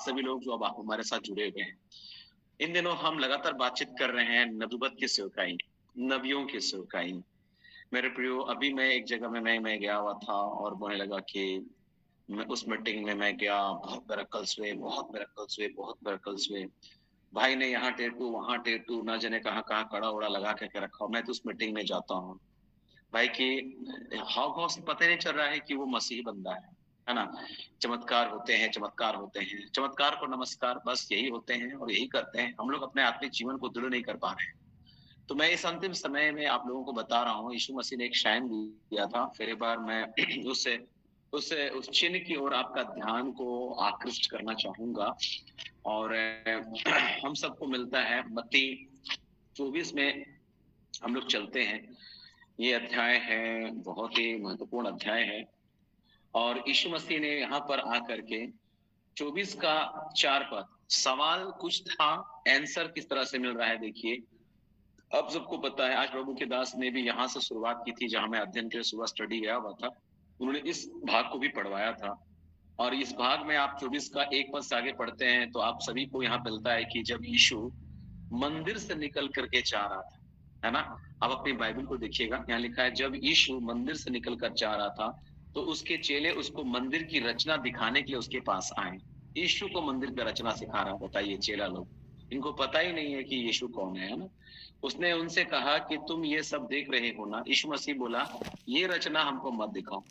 सभी लोग जो अब हमारे साथ जुड़े हुए हैं। इन दिनों हम लगातार बातचीत कर रहे हैं नबूवत की सेवकाई, नबियों की सेवकाई। मेरे प्रियो, अभी मैं एक जगह में मैं गया हुआ था और मुझे लगा कि मैं उस मीटिंग में मैं गया, बहुत मिरेकल्स हुए, बहुत मिरेकल्स हुए, बहुत मिरेकल्स हुए। भाई ने यहाँ टैटू, वहाँ टैटू, ना जाने कहाँ-कहाँ कड़ा-वड़ा लगा के रखा हो। मैं तो उस मीटिंग में जाता हूँ। भाई की हाव-भाव से पता ही नहीं चल रहा है कि वो मसीही बंदा है ना? चमत्कार होते हैं, चमत्कार होते हैं। चमत्कार को नमस्कार, बस यही होते हैं और यही करते हैं। हम लोग अपने आत्मिक जीवन को दृढ़ नहीं कर पा रहे हैं। तो मैं इस अंतिम समय में आप लोगों को बता रहा हूँ, यीशु मसीह ने एक शाइन दिया था। फिर एक बार मैं उससे उससे उस चिन्ह की ओर आपका ध्यान को आकृष्ट करना चाहूँगा और हम सबको मिलता है मत्ती 24 में हम लोग चलते हैं। ये अध्याय है, बहुत ही महत्वपूर्ण अध्याय है और यीशु मसीह ने यहाँ पर आकर के 24 का 4 पद, सवाल कुछ था, आंसर किस तरह से मिल रहा है देखिए। अब सबको पता है, आज प्रभु के दास ने भी यहाँ से शुरुआत की थी जहाँ मैं अध्ययन के लिए सुबह स्टडी गया हुआ था। उन्होंने इस भाग को भी पढ़वाया था और इस भाग में आप 24 का 1 पद से आगे पढ़ते हैं तो आप सभी को यहाँ मिलता है कि जब यीशु मंदिर से निकल करके जा रहा था, है ना? आप अपनी बाइबल को देखिएगा, यहाँ लिखा है जब यीशु मंदिर से निकल कर जा रहा था तो उसके चेले उसको मंदिर की रचना दिखाने के लिए उसके पास आए। यीशु को मंदिर की रचना सिखा रहा, बताइए चेला लोग, इनको पता ही नहीं है कि यीशु कौन है ना? उसने उनसे कहा कि तुम ये सब देख रहे हो ना? यीशु मसीह बोला, ये रचना हमको मत दिखाओ,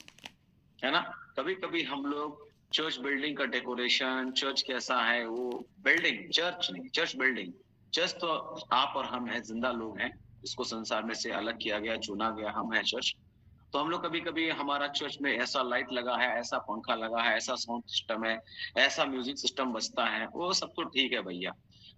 है ना? कभी-कभी हम लोग चर्च बिल्डिंग का डेकोरेशन, चर्च कैसा है, वो बिल्डिंग, चर्च नहीं, चर्च बिल्डिंग। चर्च तो आप और हम हैं, जिंदा लोग हैं, इसको संसार में से अलग किया गया, चुना गया, हम हैं चर्च। तो हम लोग कभी-कभी हमारा चर्च में ऐसा लाइट लगा है, ऐसा पंखा लगा है, ऐसा साउंड सिस्टम है, ऐसा म्यूजिक सिस्टम बजता है, वो सब तो ठीक है भैया।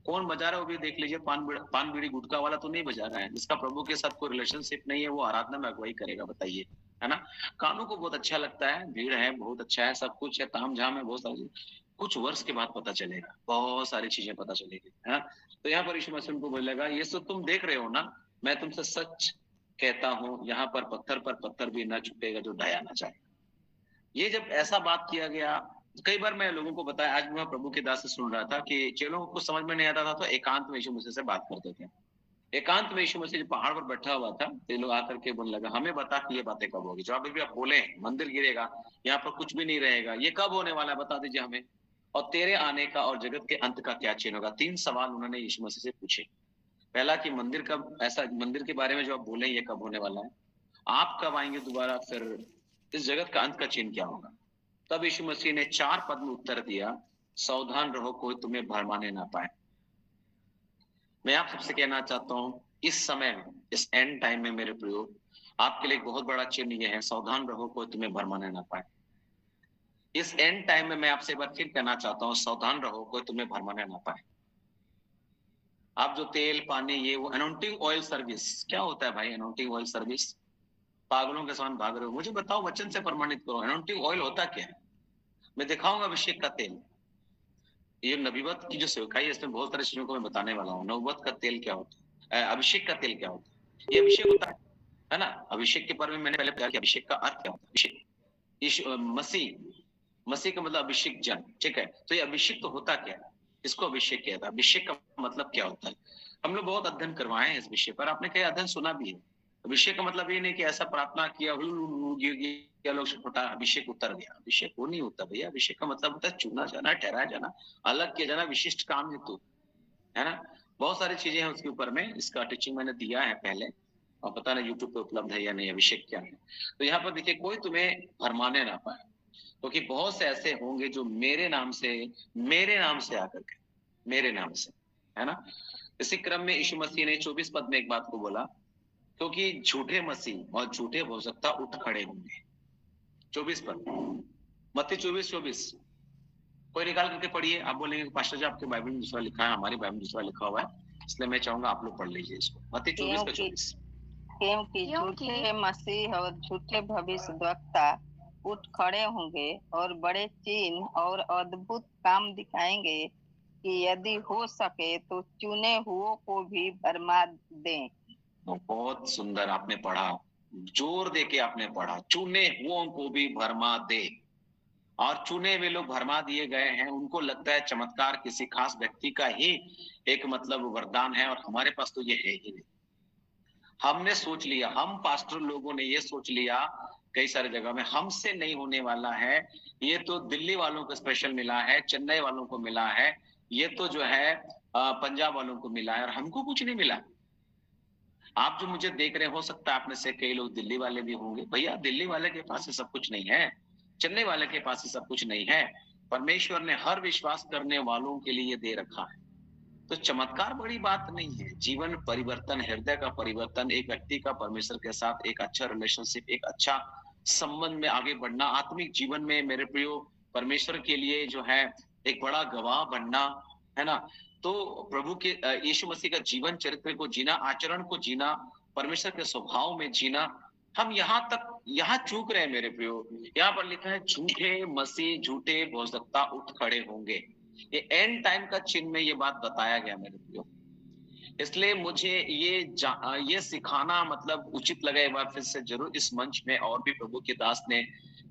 कौन बजा रहा है वो भी देख लीजिए, पान बीड़ी गुटखा वाला तो नहीं बजा रहा है। जिसका प्रभु के साथ कोई रिलेशनशिप नहीं है, वो आराधना में अगुवाई करेगा, बताइए, है ना? कानों को बहुत अच्छा लगता है, भीड़ है, बहुत अच्छा है, सब कुछ है, ताम-झाम है, बहुत सारी। कुछ वर्ष के बाद पता चलेगा, बहुत सारी चीजें पता चलेगी, है ना? तो यहाँ पर यीशु मसीह उनको बोलेगा, ये सब तुम देख रहे हो ना? मैं तुमसे सच कहता हूँ, यहाँ पर पत्थर भी ना छूटेगा जो ढाया ना जाए। ये जब ऐसा बात किया गया, कई बार मैं लोगों को बताया, आज मैं प्रभु के दास से सुन रहा था कि चेलों को कुछ समझ में नहीं आता था तो एकांत में यीशु मसीह से बात करते थे। एकांत में यीशु मसीह पहाड़ पर बैठा हुआ था, तो ये लोग आकर के बोलने लगा, हमें बता कि ये बातें कब होगी। जो अभी भी आप बोले, मंदिर गिरेगा, यहाँ पर कुछ भी नहीं रहेगा, ये कब होने वाला है, बता दीजिए हमें। और तेरे आने का और जगत के अंत का क्या चिन्ह होगा? 3 सवाल उन्होंने यीशु मसीह से पूछे। पहला कि मंदिर कब, ऐसा मंदिर के बारे में जो आप बोले ये कब होने वाला है? आप कब आएंगे दोबारा? फिर इस जगत का अंत का चिन्ह क्या होगा? तब यीशु मसीह ने 4 पद में उत्तर दिया, सावधान रहो कोई तुम्हें भरमाने ना पाए। मैं आप सबसे कहना चाहता हूँ, इस समय में, इस एंड टाइम में मेरे प्रियो, आपके लिए एक बहुत बड़ा चिन्ह ये है, सावधान रहो कोई तुम्हें भरमाने ना पाए। इस एंड टाइम में मैं आपसे एक बार फिर कहना चाहता हूँ, सावधान रहो कोई तुम्हें भरमाने ना पाए। आप जो तेल, पानी, ये वो अनॉइंटिंग ऑयल सर्विस, क्या होता है भाई अनॉइंटिंग ऑयल सर्विस? पागलों के समान भाग रहे हो, मुझे बताओ, वचन से प्रमाणित करो, अनॉइंटिंग ऑयल होता क्या है? मैं दिखाऊंगा अभिषेक का तेल। ये नबूवत की जो सेवकाई है, इसमें बहुत सारी चीजों को मैं बताने वाला हूँ। नबूवत का तेल क्या होता है, अभिषेक का तेल क्या होता है? ये अभिषेक होता है ना? अभिषेक के बारे में मैंने पहले बताया कि अभिषेक का अर्थ क्या होता है। अभिषेक, मसीह, मसीह का मतलब अभिषेक जन, ठीक है? तो ये अभिषेक तो होता क्या है? इसको अभिषेक कहता है। अभिषेक का मतलब क्या होता है? हम लोग बहुत अध्ययन करवाए हैं इस विषय पर, आपने कई अध्ययन सुना भी है। अभिषेक का मतलब ये नहीं कि ऐसा प्रार्थना किया, गिर गया, लोग फटा, अभिषेक उतर गया। अभिषेक वो नहीं होता भैया। अभिषेक का मतलब होता है चुना जाना, ठहराया जाना, अलग किया जाना, विशिष्ट काम हेतु, है ना? बहुत सारी चीजें हैं उसके ऊपर में, इसका टीचिंग मैंने दिया है पहले, और पता नहीं यूट्यूब पे उपलब्ध है या नहीं, अभिषेक क्या है। तो यहाँ पर देखिए, कोई तुम्हें भरमाने ना पाए, क्योंकि बहुत से ऐसे होंगे जो मेरे नाम से आकर के, मेरे नाम से, है ना? इसी क्रम में यीशु मसीह ने 24 पद में एक बात को बोला, क्योंकि झूठे मसीह और झूठे भविष्यवक्ता उठ खड़े होंगे। 24 पद, मत्ती 24:24, कोई निकाल करके पढ़िए। आप बोलेंगे पास्टर जी आपके बाइबल में दूसरा लिखा है, हमारी बाइबल में दूसरा लिखा हुआ है, इसलिए मैं चाहूंगा आप लोग पढ़ लीजिए इसको। मत्ती 24:24। क्योंकि झूठे मसीह और झूठे भविष्यद्वक्ता उठ खड़े होंगे और बड़े चिन्ह और अद्भुत काम दिखाएंगे कि यदि हो सके तो चुने हुओं को भी भरमा दें। बहुत सुंदर आपने पढ़ा, जोर दे के आपने पढ़ा, चुने हुओं को भी भरमा दे। और चुने हुए लोग भरमा दिए गए हैं। उनको लगता है चमत्कार किसी खास व्यक्ति का ही एक मतलब वरदान है, और हमारे पास तो ये है ही नहीं। हमने सोच लिया, हम पास्टर लोगों ने ये सोच लिया कई सारी जगह में, हमसे नहीं होने वाला है, ये तो दिल्ली वालों को स्पेशल मिला है, चेन्नई वालों को मिला है, ये तो जो है पंजाब वालों को मिला है, और हमको कुछ नहीं मिला। आप जो मुझे देख रहे हैं, हो सकता है आप में से कई लोग दिल्ली वाले भी होंगे। भैया, दिल्ली वाले के पास ये सब कुछ नहीं है, चेन्नई वाले के पास ये सब कुछ नहीं है। परमेश्वर ने हर विश्वास करने वालों के लिए दे रखा है। तो चमत्कार बड़ी बात नहीं है। जीवन परिवर्तन, हृदय का परिवर्तन, एक व्यक्ति का परमेश्वर के साथ एक अच्छा रिलेशनशिप, एक अच्छा संबंध में आगे बढ़ना, आत्मिक जीवन में मेरे प्रियो परमेश्वर के लिए जो है एक बड़ा गवाह बनना, है ना? तो प्रभु के यीशु मसीह का जीवन चरित्र को जीना, आचरण को जीना, परमेश्वर के स्वभाव में जीना, हम यहाँ चूक रहे हैं मेरे प्रियो। यहाँ पर लिखा है झूठे मसीह, झूठे भोजकता उठ खड़े होंगे। ये एंड टाइम का चिन्ह में ये बात बताया गया मेरे प्रियो। इसलिए मुझे ये सिखाना मतलब उचित लगा एक बार फिर से जरूर इस मंच में। और भी प्रभु के दास ने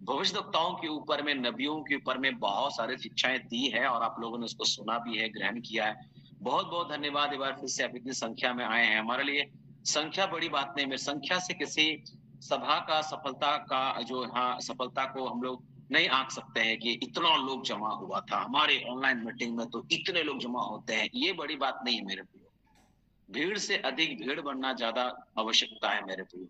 भविष्यवक्ताओं के ऊपर में, नबियों के ऊपर में बहुत सारी शिक्षाएं दी है, और आप लोगों ने उसको सुना भी है, ग्रहण किया है। बहुत बहुत धन्यवाद। एक बार फिर से आप इतनी संख्या में आए हैं। हमारे लिए संख्या बड़ी बात नहीं है, संख्या से किसी सभा का सफलता का जो सफलता को हम लोग नहीं आंक सकते हैं कि इतना लोग जमा हुआ था हमारे ऑनलाइन मीटिंग में, तो इतने लोग जमा होते हैं, ये बड़ी बात नहीं है मेरे प्रियो। भीड़ से अधिक भीड़ बनना ज्यादा आवश्यकता है मेरे प्रियो।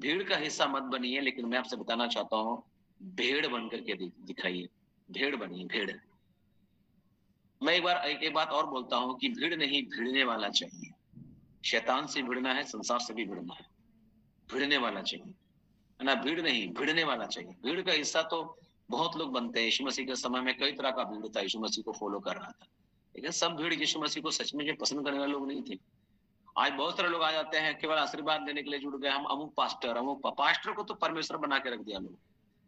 भीड़ का हिस्सा मत बनिए, लेकिन मैं आपसे बताना चाहता हूँ, भेड़ बन करके दिखाइए, भेड़ बनिए, भेड़। मैं एक बात और बोलता हूँ कि भीड़ नहीं, भिड़ने वाला चाहिए। शैतान से भिड़ना है, संसार से भी भिड़ना है, भिड़ने वाला चाहिए, है ना? भीड़ नहीं, भिड़ने वाला चाहिए। भीड़ का हिस्सा तो बहुत लोग बनते हैं। यीशु मसीह के समय में कई तरह का भीड़ था, यीशु मसीह को फॉलो कर रहा था, लेकिन सब भीड़ यीशु मसीह को सच में जो पसंद करने वाले लोग नहीं थे। आज बहुत सारे लोग आ जाते हैं केवल आशीर्वाद देने के लिए, जुड़ गए हम अमुक पास्टर को तो परमेश्वर बना के रख दिया लोग,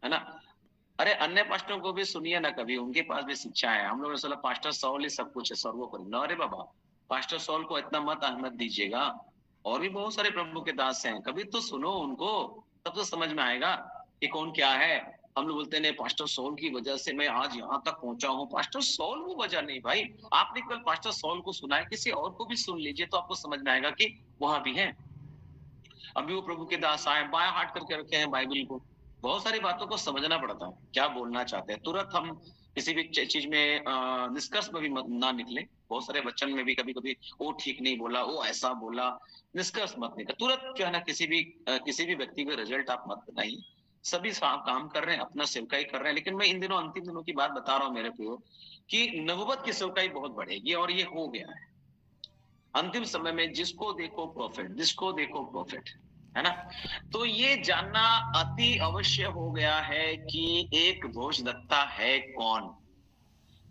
है ना? अरे अन्य पास्टरों को भी सुनिए ना, कभी उनके पास भी शिक्षा है। हम लोग ने पास्टर सॉल ही सब कुछ है, सर्वोपरि न। अरे बाबा, पास्टर सॉल को इतना मत अहमत दीजिएगा, और भी बहुत सारे प्रभु के दास हैं, कभी तो सुनो उनको, तब तो समझ में आएगा कि कौन क्या है। हम लोग बोलते हैं पास्टर सॉल की वजह से मैं आज यहाँ तक पहुंचा हूँ। पास्टर सॉल वो वजह नहीं भाई, आपने केवल पास्टर सॉल को सुना है, किसी और को भी सुन लीजिए तो आपको समझ में आएगा कि वहां भी है। अभी वो प्रभु के दास आए, बाया हाथ करके रखे हैं बाइबल को। बहुत सारी बातों को समझना पड़ता है, क्या बोलना चाहते हैं। तुरंत हम किसी भी चीज में निष्कर्ष में भी ना निकले। बहुत सारे वचन में भी कभी कभी वो ठीक नहीं बोला, वो ऐसा बोला, निष्कर्ष मत निकले तुरंत। जो है ना, किसी भी व्यक्ति का रिजल्ट आप मत बनाइए। सभी काम कर रहे हैं, अपना सेवकाई कर रहे हैं, लेकिन मैं इन दिनों अंतिम दिनों की बात बता रहा हूँ मेरे प्रियो, कि नबूवत की सेवकाई बहुत बढ़ेगी, और ये हो गया है। अंतिम समय में जिसको देखो प्रॉफिट, जिसको देखो प्रॉफिट, है ना? तो ये जानना अति अवश्य हो गया है कि एक भोजदत्ता है कौन,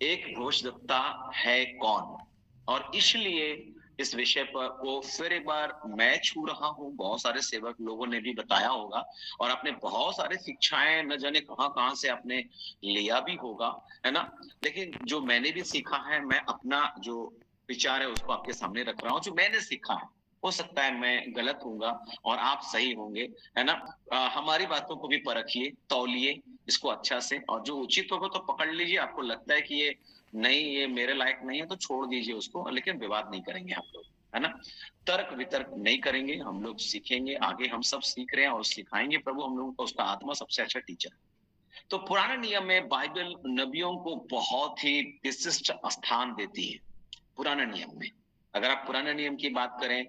एक भोजदत्ता है कौन। और इसलिए इस विषय पर को फिर एक बार मैं छू रहा हूँ। बहुत सारे सेवक लोगों ने भी बताया होगा, और आपने बहुत सारे शिक्षाएं न जाने कहां कहां से आपने लिया भी होगा, है ना? लेकिन जो मैंने भी सीखा है, मैं अपना जो विचार है उसको आपके सामने रख रहा हूँ। जो मैंने सीखा है, हो सकता है मैं गलत होऊंगा और आप सही होंगे, है ना? हमारी बातों को भी परखिए, तौलिए इसको अच्छा से, और जो उचित होगा तो पकड़ लीजिए। आपको लगता है कि ये नहीं, ये मेरे लायक नहीं है, तो छोड़ दीजिए उसको, लेकिन विवाद नहीं करेंगे हम लोग, है ना? तर्क वितर्क नहीं करेंगे, हम लोग सीखेंगे आगे। हम सब सीख रहे हैं और सिखाएंगे प्रभु हम लोगों को, उसका आत्मा सबसे अच्छा टीचर। तो पुराने नियम में बाइबल नबियों को बहुत ही विशिष्ट स्थान देती है। पुराने नियम में अगर आप पुराने नियम की बात करें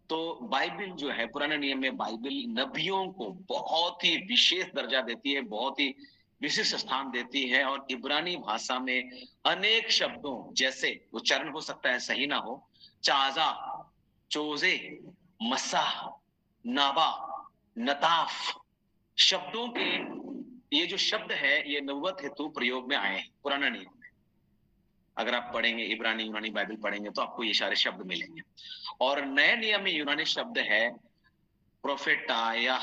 तो बाइबल जो है, पुराने नियम में बाइबल नबियों को बहुत ही विशेष दर्जा देती है, बहुत ही विशिष्ट स्थान देती है। और इब्रानी भाषा में अनेक शब्दों, जैसे उच्चारण हो सकता है सही ना हो, चाजा, चोजे, मसा, नाबा, नताफ शब्दों के, ये जो शब्द है ये नबूवत हेतु प्रयोग में आए हैं पुराना नियम में। अगर आप पढ़ेंगे इब्रानी यूनानी बाइबल पढ़ेंगे तो आपको ये सारे शब्द मिलेंगे। और नए नियम में यूनानी शब्द है प्रोफेटाया,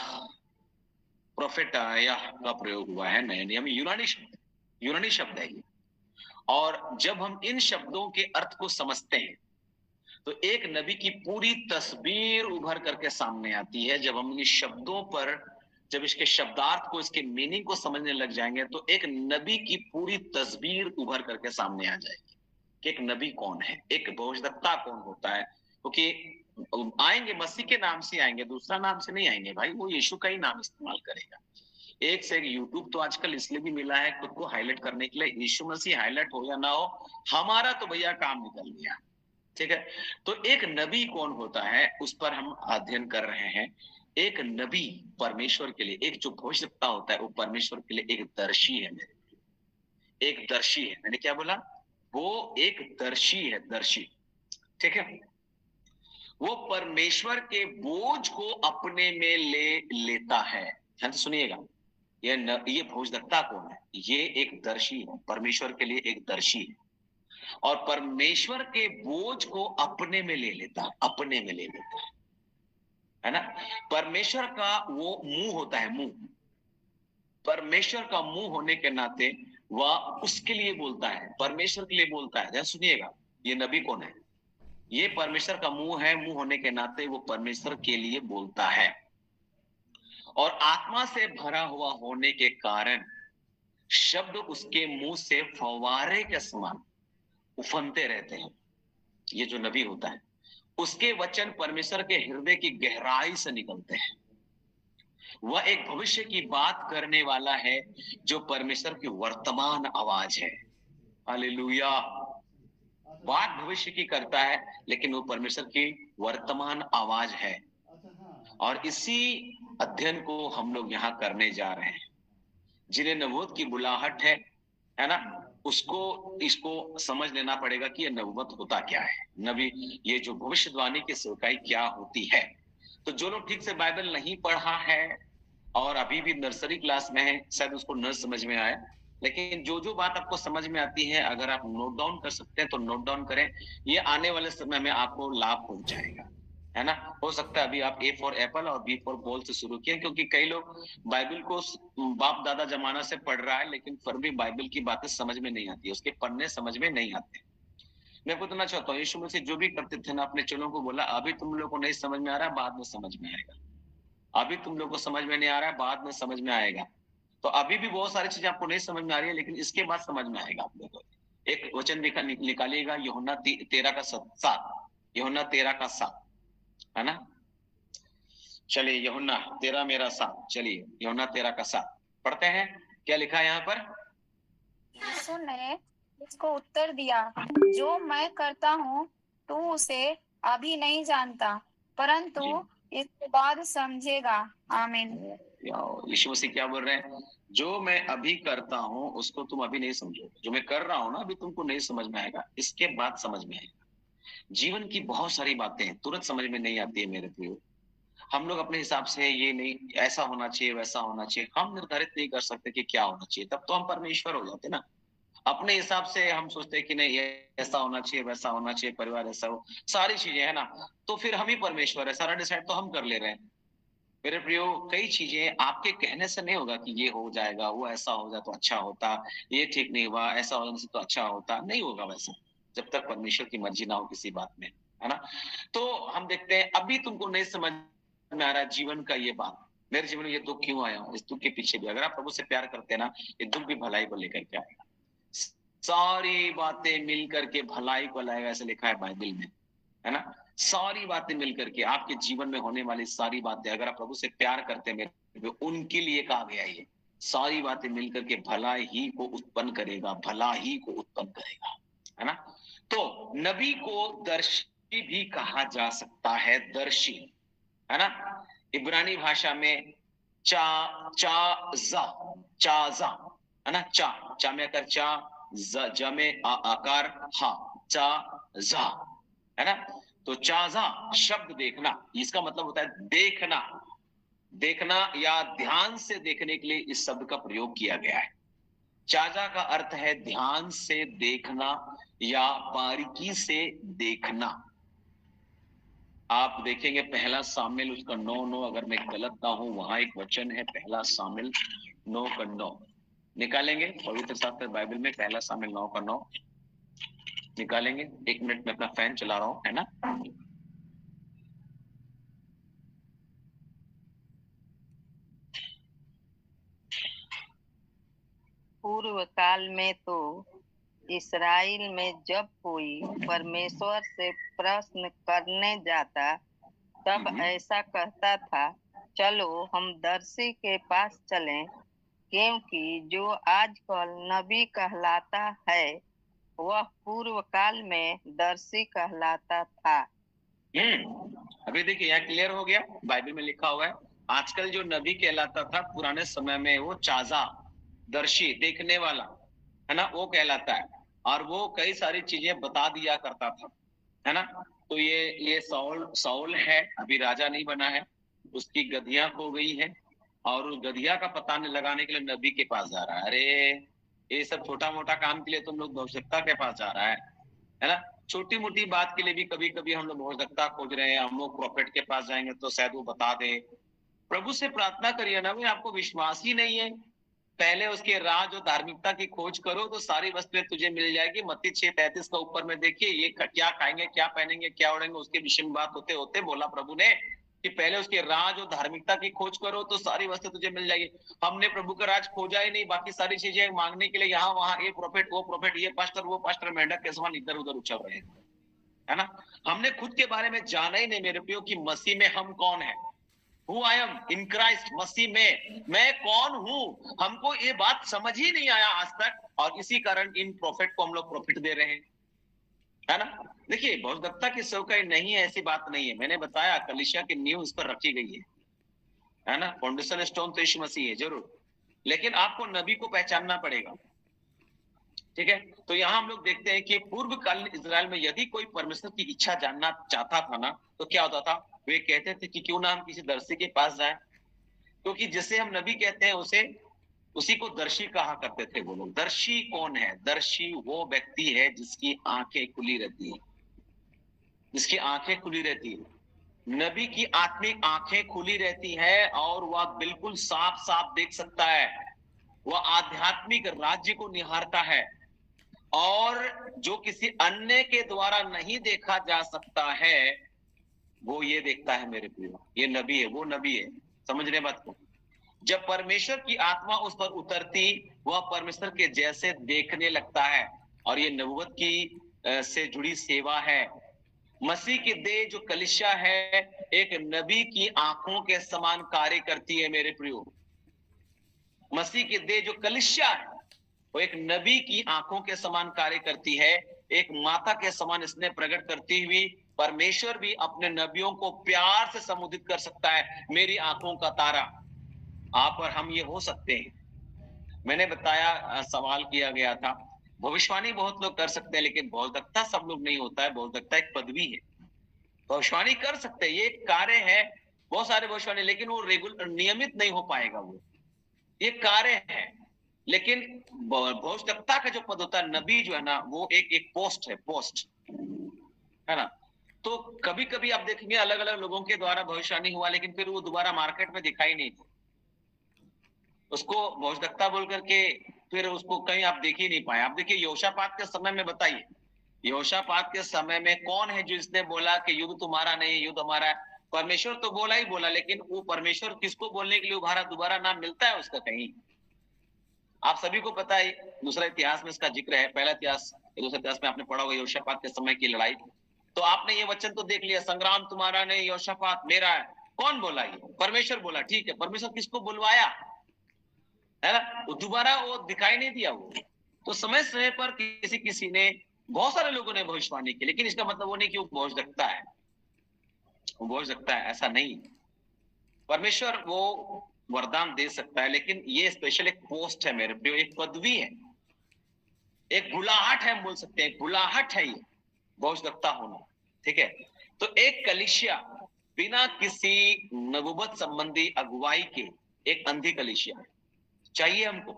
प्रोफेटाया का प्रयोग हुआ है नए नियम में। यूनानी शब्द है ये। और जब हम इन शब्दों के अर्थ को समझते हैं तो एक नबी की पूरी तस्वीर उभर करके सामने आती है। जब हम इन शब्दों पर जब इसके शब्दार्थ को, इसके मीनिंग को समझने लग जाएंगे, तो एक नबी की पूरी तस्वीर उभर करके सामने आ जाएगी कि एक नबी कौन है, एक भविष्यद्वक्ता कौन होता है। क्योंकि आएंगे मसीह के नाम से आएंगे, दूसरा नाम से नहीं आएंगे भाई, वो यीशु का ही नाम इस्तेमाल करेगा। एक से एक यूट्यूब तो आजकल इसलिए भी मिला है खुद को हाईलाइट करने के लिए, यीशु मसीह हाईलाइट हो या ना हो, हमारा तो भैया काम निकल गया। ठीक है, तो एक नबी कौन होता है उस पर हम अध्ययन कर रहे हैं। एक नबी परमेश्वर के लिए, एक जो भविष्यद्वक्ता होता है वो परमेश्वर के लिए एक दर्शी है। मेरे एक दर्शी है, मैंने क्या बोला, वो एक दर्शी है, दर्शी। ठीक है, वो परमेश्वर के बोझ को अपने में ले लेता है। ध्यान से सुनिएगा, ये भविष्यद्वक्ता कौन है, ये एक दर्शी है, परमेश्वर के लिए एक दर्शी है, और परमेश्वर के बोझ को अपने में ले लेता है, अपने में ले लेता है ना। परमेश्वर का वो मुंह होता है, मुंह, परमेश्वर का मुंह होने के नाते वह उसके लिए बोलता है, परमेश्वर के लिए बोलता है। ध्यान सुनिएगा, ये नबी कौन है, ये परमेश्वर का मुंह है, मुंह होने के नाते वो परमेश्वर के लिए बोलता है, और आत्मा से भरा हुआ होने के कारण शब्द उसके मुंह से फव्वारे के समान उफनते रहते हैं। ये जो नबी होता है, उसके वचन परमेश्वर के हृदय की गहराई से निकलते हैं। वह एक भविष्य की बात करने वाला है जो परमेश्वर की वर्तमान आवाज है। हालेलुया, बात भविष्य की करता है लेकिन वो परमेश्वर की वर्तमान आवाज है। और इसी अध्ययन को हम लोग यहाँ करने जा रहे हैं। जिन्हें नबूवत की बुलाहट है ना, उसको इसको समझ लेना पड़ेगा कि ये नबूवत होता क्या है, नबी, ये जो भविष्यवाणी की सेवकाई क्या होती है। तो जो लोग ठीक से बाइबल नहीं पढ़ा है और अभी भी नर्सरी क्लास में है, शायद उसको न समझ में आए, लेकिन जो जो बात आपको समझ में आती है, अगर आप नोट डाउन कर सकते हैं तो नोट डाउन करें। ये आने वाले समय में आपको लाभ पहुंचाएगा, है ना। हो सकता है अभी आप ए फॉर एप्पल और बी फॉर बॉल से शुरू किए, क्योंकि कई लोग बाइबल को बाप दादा जमाना से पढ़ रहा है, लेकिन फिर भी बाइबल की बातें समझ में नहीं आती, उसके पढ़ने समझ में नहीं आते। मैं बताना चाहता हूँ, यीशु मसीह जो भी करते थे ना, अपने चेलों को बोला, अभी तुम लोग को नहीं समझ में आ रहा है, बाद में समझ में आएगा। अभी तुम लोग को समझ में नहीं आ रहा है, बाद में समझ में आएगा। तो अभी भी बहुत सारी चीजें आपको नहीं समझ में आ रही है, लेकिन इसके बाद समझ में आएगा आप लोगों को। एक वचन निकालिएगा, यूहन्ना 13:7, यूहन्ना 13:7, है ना। चलिए यूहन्ना 13:7, चलिए यूहन्ना 13:7 पढ़ते हैं। क्या लिखा है यहाँ पर? यीशु ने उसको उत्तर दिया, जो मैं करता हूँ तू उसे अभी नहीं जानता, परंतु इसके बाद समझेगा। आमीन। यीशु मसीह क्या बोल रहे हैं? जो मैं अभी करता हूँ उसको तुम अभी नहीं समझोगे, जो मैं कर रहा हूँ ना अभी तुमको नहीं समझ में आएगा, इसके बाद समझ में आएगा। जीवन की बहुत सारी बातें तुरंत समझ में नहीं आती है मेरे प्रियो। हम लोग अपने हिसाब से ये नहीं, ऐसा होना चाहिए, वैसा होना चाहिए, हम निर्धारित नहीं कर सकते कि क्या होना चाहिए, तब तो हम परमेश्वर हो जाते ना। अपने हिसाब से हम सोचते हैं कि नहीं ये ऐसा होना चाहिए, वैसा होना चाहिए, परिवार ऐसा हो, सारी चीजें है ना, तो फिर हम ही परमेश्वर है, सारा डिसाइड तो हम कर ले रहे हैं। मेरे प्रियो, कई चीजें आपके कहने से नहीं होगा कि ये हो जाएगा, वो ऐसा हो जाए तो अच्छा होता, ये ठीक नहीं हुआ, ऐसा होने से तो अच्छा होता, नहीं होगा वैसा, जब तक परमेश्वर की मर्जी ना हो किसी बात में, है ना। तो हम देखते हैं, अभी तुमको नहीं समझ में आ रहा है जीवन का ये बात, मेरे जीवन में ये दुख क्यों आया, इस दुख के पीछे भी अगर आप प्रभु से प्यार करते हैं ना, ये दुख भी भलाई को लेकर के आएगा। सारी बातें मिल करके भलाई को लाएगा, ऐसे लिखा है बाइबल में, है ना। सारी बातें मिलकर के आपके जीवन में होने वाली सारी बातें, अगर आप प्रभु से प्यार करते हैं मेरे, उनके लिए कहा गया ये सारी बातें मिलकर के भला ही को उत्पन्न करेगा, भला ही को उत्पन्न करेगा, है ना। तो नबी को दर्शी भी कहा जा सकता है, दर्शी, है ना। इब्रानी भाषा में चाजा, है ना, चा में आकर चा, ज में आकार हा, चा, है ना। तो चाजा शब्द देखना, इसका मतलब होता है देखना, देखना या ध्यान से देखने के लिए इस शब्द का प्रयोग किया गया है। चाजा का अर्थ है ध्यान से देखना या बारीकी से देखना। आप देखेंगे पहला सामिल उसका 9:9, अगर मैं गलत ना हूं, वहां एक वचन है पहला सामिल 9:9, निकालेंगे पवित्र शास्त्र बाइबल में, पहला सामिल 9:9 निकालेंगे। 1 मिनट में अपना फैन चला रहा हूं, है ना। पूर्व काल में तो इस्राएल में जब कोई परमेश्वर से प्रश्न करने जाता तब ऐसा कहता था, चलो हम दर्शी के पास चलें, क्योंकि जो आजकल नबी कहलाता है वह पूर्व काल में दर्शी कहलाता था। अभी देखिए यहाँ क्लियर हो गया, बाइबल में लिखा हुआ है आजकल जो नबी कहलाता था पुराने समय में वो चाजा, दर्शी, देखने वाला, है ना, वो कहलाता है। और वो कई सारी चीजें बता दिया करता था, है ना। तो ये साउल है, अभी राजा नहीं बना है, उसकी गधियां खो गई है और उस गधिया का पता लगाने के लिए नबी के पास जा रहा है। अरे ये सब छोटा मोटा काम के लिए तुम लोग भविष्यवक्ता के पास जा रहा है ना। छोटी मोटी बात के लिए भी कभी कभी हम लोग भविष्यवक्ता खोज रहे हैं, हम लोग प्रॉफिट के पास जाएंगे तो शायद वो बता दे। प्रभु से प्रार्थना करिए ना, भाई आपको विश्वास ही नहीं है, पहले उसके राज और धार्मिकता की खोज करो तो सारी वस्तुएं तुझे मिल जाएगी। मत्ती 6:33 का ऊपर में देखिए, ये क्या खाएंगे, क्या पहनेंगे, क्या उड़ेंगे, उसके विषय में बात होते होते बोला प्रभु ने कि पहले उसके राज और धार्मिकता की खोज करो तो सारी वस्तु तुझे मिल जाएगी। हमने प्रभु का राज खोजा ही नहीं, बाकी सारी चीजें मांगने के लिए यहाँ वहां, ये प्रॉफिट, वो प्रॉफिट, ये पास्टर, वो पास्टर, मेंढक के समान इधर उधर उछल रहे हैं, है ना। हमने खुद के बारे में जाना ही नहीं मेरे प्रियो कि मसीह में हम कौन है। Who I am in Christ, मसीह में मैं कौन हूं, हमको ये बात समझ ही नहीं आया आज तक, और इसी कारण इन प्रॉफिट को हम लोग प्रॉफिट दे रहे हैं, है ना। देखिए भविष्यवक्ता की सेवकाई नहीं है, ऐसी बात नहीं है। मैंने बताया कलीसिया की नींव इस पर रखी गई है ना। फाउंडेशन स्टोन तो यीशु मसीह है जरूर, लेकिन आपको नबी को पहचानना पड़ेगा, ठीक है। तो यहाँ हम लोग देखते हैं कि पूर्व कालीन इजराइल में यदि कोई परमेश्वर की इच्छा जानना चाहता था ना, तो क्या होता था, वे कहते थे कि क्यों ना हम किसी दर्शी के पास जाएं, क्योंकि जिसे हम नबी कहते हैं उसी को दर्शी कहा करते थे वो लोग। दर्शी कौन है? दर्शी वो व्यक्ति है जिसकी आंखें खुली रहती है, जिसकी आंखें खुली रहती है। नबी की आत्मिक आंखें खुली रहती है और वह बिल्कुल साफ साफ देख सकता है, वह आध्यात्मिक राज्य को निहारता है, और जो किसी अन्य के द्वारा नहीं देखा जा सकता है वो ये देखता है मेरे प्रियो। ये नबी है, वो नबी है, समझने बात को। जब परमेश्वर की आत्मा उस पर उतरती वह परमेश्वर के जैसे देखने लगता है, और ये नबूवत की से जुड़ी सेवा है। मसीह की देह जो कलीसिया है एक नबी की आंखों के समान कार्य करती है मेरे प्रियो। मसीह की देह जो कलीसिया है वो एक नबी की आंखों के समान कार्य करती है। एक माता के समान इसने प्रकट करती हुई परमेश्वर भी अपने नबियों को प्यार से संबोधित कर सकता है, मेरी आंखों का तारा। आप और हम ये हो सकते हैं। मैंने बताया, सवाल किया गया था, भविष्यवाणी बहुत लोग कर सकते हैं लेकिन भविष्यवक्ता सब लोग नहीं होता है। भविष्यवक्ता एक पदवी है, भविष्यवाणी कर सकते हैं, ये एक कार्य है। बहुत सारे भविष्यवाणी, लेकिन वो रेगुलर नियमित नहीं हो पाएगा, वो ये कार्य है। लेकिन भविष्यवक्ता का जो पद होता है, नबी जो है ना, वो एक पोस्ट है, पोस्ट है ना। तो कभी कभी आप देखेंगे अलग अलग लोगों के द्वारा भविष्यवाणी हुआ, लेकिन फिर वो दोबारा मार्केट में दिखाई नहीं दी, उसको भविष्यवक्ता बोल करके फिर उसको कहीं आप देख ही नहीं पाए। आप देखिए यहोशापात के समय में, बताइए यहोशापात के समय में कौन है जिसने बोला कि युद्ध तुम्हारा नहीं, युद्ध हमारा है? परमेश्वर तो बोला ही बोला, लेकिन वो परमेश्वर किसको बोलने के लिए उभारा, दोबारा नाम मिलता है उसका कहीं? आप सभी को पता है, दूसरा इतिहास में इसका जिक्र है। पहला इतिहास, दूसरा इतिहास में आपने पढ़ा होगा यहोशापात के समय की लड़ाई। तो आपने ये वचन तो देख लिया, संग्राम तुम्हारा नहीं यहोशापात मेरा है। कौन बोला? ये परमेश्वर बोला, ठीक है। परमेश्वर किसको बुलवाया, है ना? वो दोबारा वो दिखाई नहीं दिया वो। तो समय समय पर किसी किसी ने, बहुत सारे लोगों ने भविष्यवाणी की, लेकिन इसका मतलब वो नहीं कि वो भविष्यवक्ता है, वो भविष्यवक्ता है, ऐसा नहीं। परमेश्वर वो वरदान दे सकता है, लेकिन ये स्पेशल एक पोस्ट है मेरे प्रियो, एक पदवी है, एक बुलाहट है, हम बोल सकते हैं बुलाहट है ये भविष्यवक्ता होना, ठीक है। तो एक कलीसिया बिना किसी नबूवत संबंधी अगुवाई के एक अंधी कलीसिया चाहिए हमको।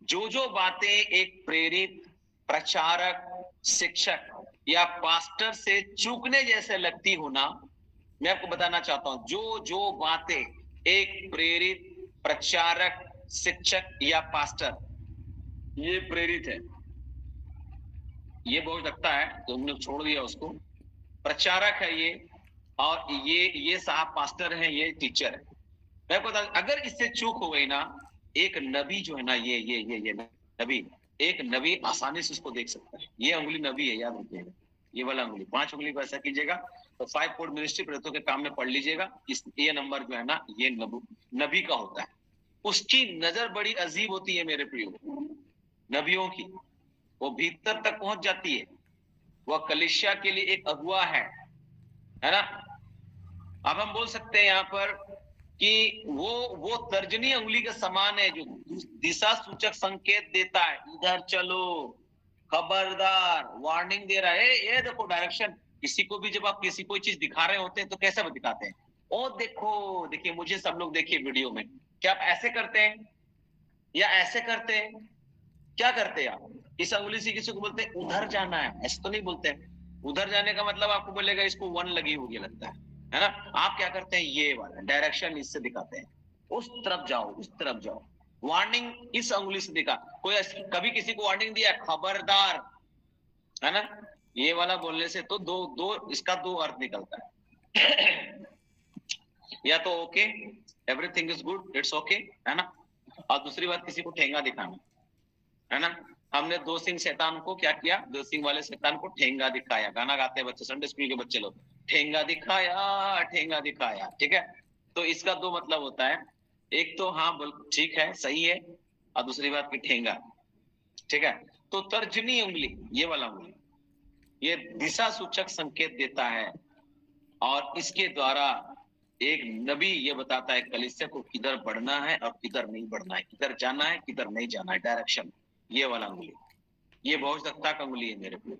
जो बातें एक प्रेरित, प्रचारक, शिक्षक या पास्टर से चूकने जैसे लगती हो ना, मैं आपको बताना चाहता हूं, जो बातें एक प्रेरित, प्रचारक, शिक्षक या पास्टर, ये प्रेरित है, ये भविष्यवक्ता है तो हमने छोड़ दिया उसको, प्रचारक है ये, और ये साहब पास्टर है, ये टीचर है। मैं बता, अगर इससे चूक हो गई ना, एक नबी जो है ना, ये नबी, एक नबी आसानी से उसको देख सकता है। ये उंगली नबी है, याद रखिएगा। ये वाला उंगली, 5 उंगली को ऐसा कीजिएगा तो 5 फोल्ड मिनिस्ट्री प्रेरितों के काम में पढ़ लीजिएगा। ये नंबर जो है ना, ये नबी का होता है। उसकी नजर बड़ी अजीब होती है मेरे प्रियो, नबियों की। वो भीतर तक पहुंच जाती है। वह कलीसिया के लिए एक अगुआ है ना। अब हम बोल सकते हैं यहाँ पर कि वो तर्जनी उंगली के समान है जो दिशा सूचक संकेत देता है, इधर चलो, खबरदार, वार्निंग दे रहा है, ये देखो डायरेक्शन। किसी को भी जब आप किसी कोई चीज दिखा रहे होते हैं तो कैसे दिखाते हैं? ओ देखो, देखिए मुझे सब लोग देखिए वीडियो में, क्या आप ऐसे करते हैं या ऐसे करते हैं? क्या करते हैं आप? इस उंगली से किसी को बोलते हैं उधर जाना है, ऐसे तो नहीं बोलते हैं। उधर जाने का मतलब आपको बोलेगा इसको 1 लगी हुई लगता है ना। आप क्या करते हैं? ये वाला डायरेक्शन इससे दिखाते हैं, उस तरफ जाओ, उस तरफ जाओ। वार्निंग इस उंगली से दिखा। कोई कभी किसी को वार्निंग दिया, खबरदार, है ना? ये वाला बोलने से तो इसका 2 अर्थ निकलता है। या तो okay, everything is good, it's okay, है ना। और दूसरी बात, किसी को ठेंगा दिखाना, है ना। हमने 2 सिंह शैतान को क्या किया? 2 सिंह वाले शैतान को ठेंगा दिखाया। गाना गाते हैं बच्चे, संडे स्कूल के बच्चे लोग, ठेंगा दिखाया, ठेंगा दिखाया। ठीक है, तो इसका 2 मतलब होता है। एक तो हाँ ठीक है, सही है, और दूसरी बात की ठेंगा। ठीक है, तो तर्जनी उंगली, ये वाला उंगली, ये दिशा सूचक संकेत देता है और इसके द्वारा एक नबी ये बताता है कलीसिया को किधर बढ़ना है और किधर नहीं बढ़ना है, किधर जाना है, किधर नहीं जाना है, डायरेक्शन। ये वाला उंगली, ये भोजदत्ता का उंगली है मेरे को।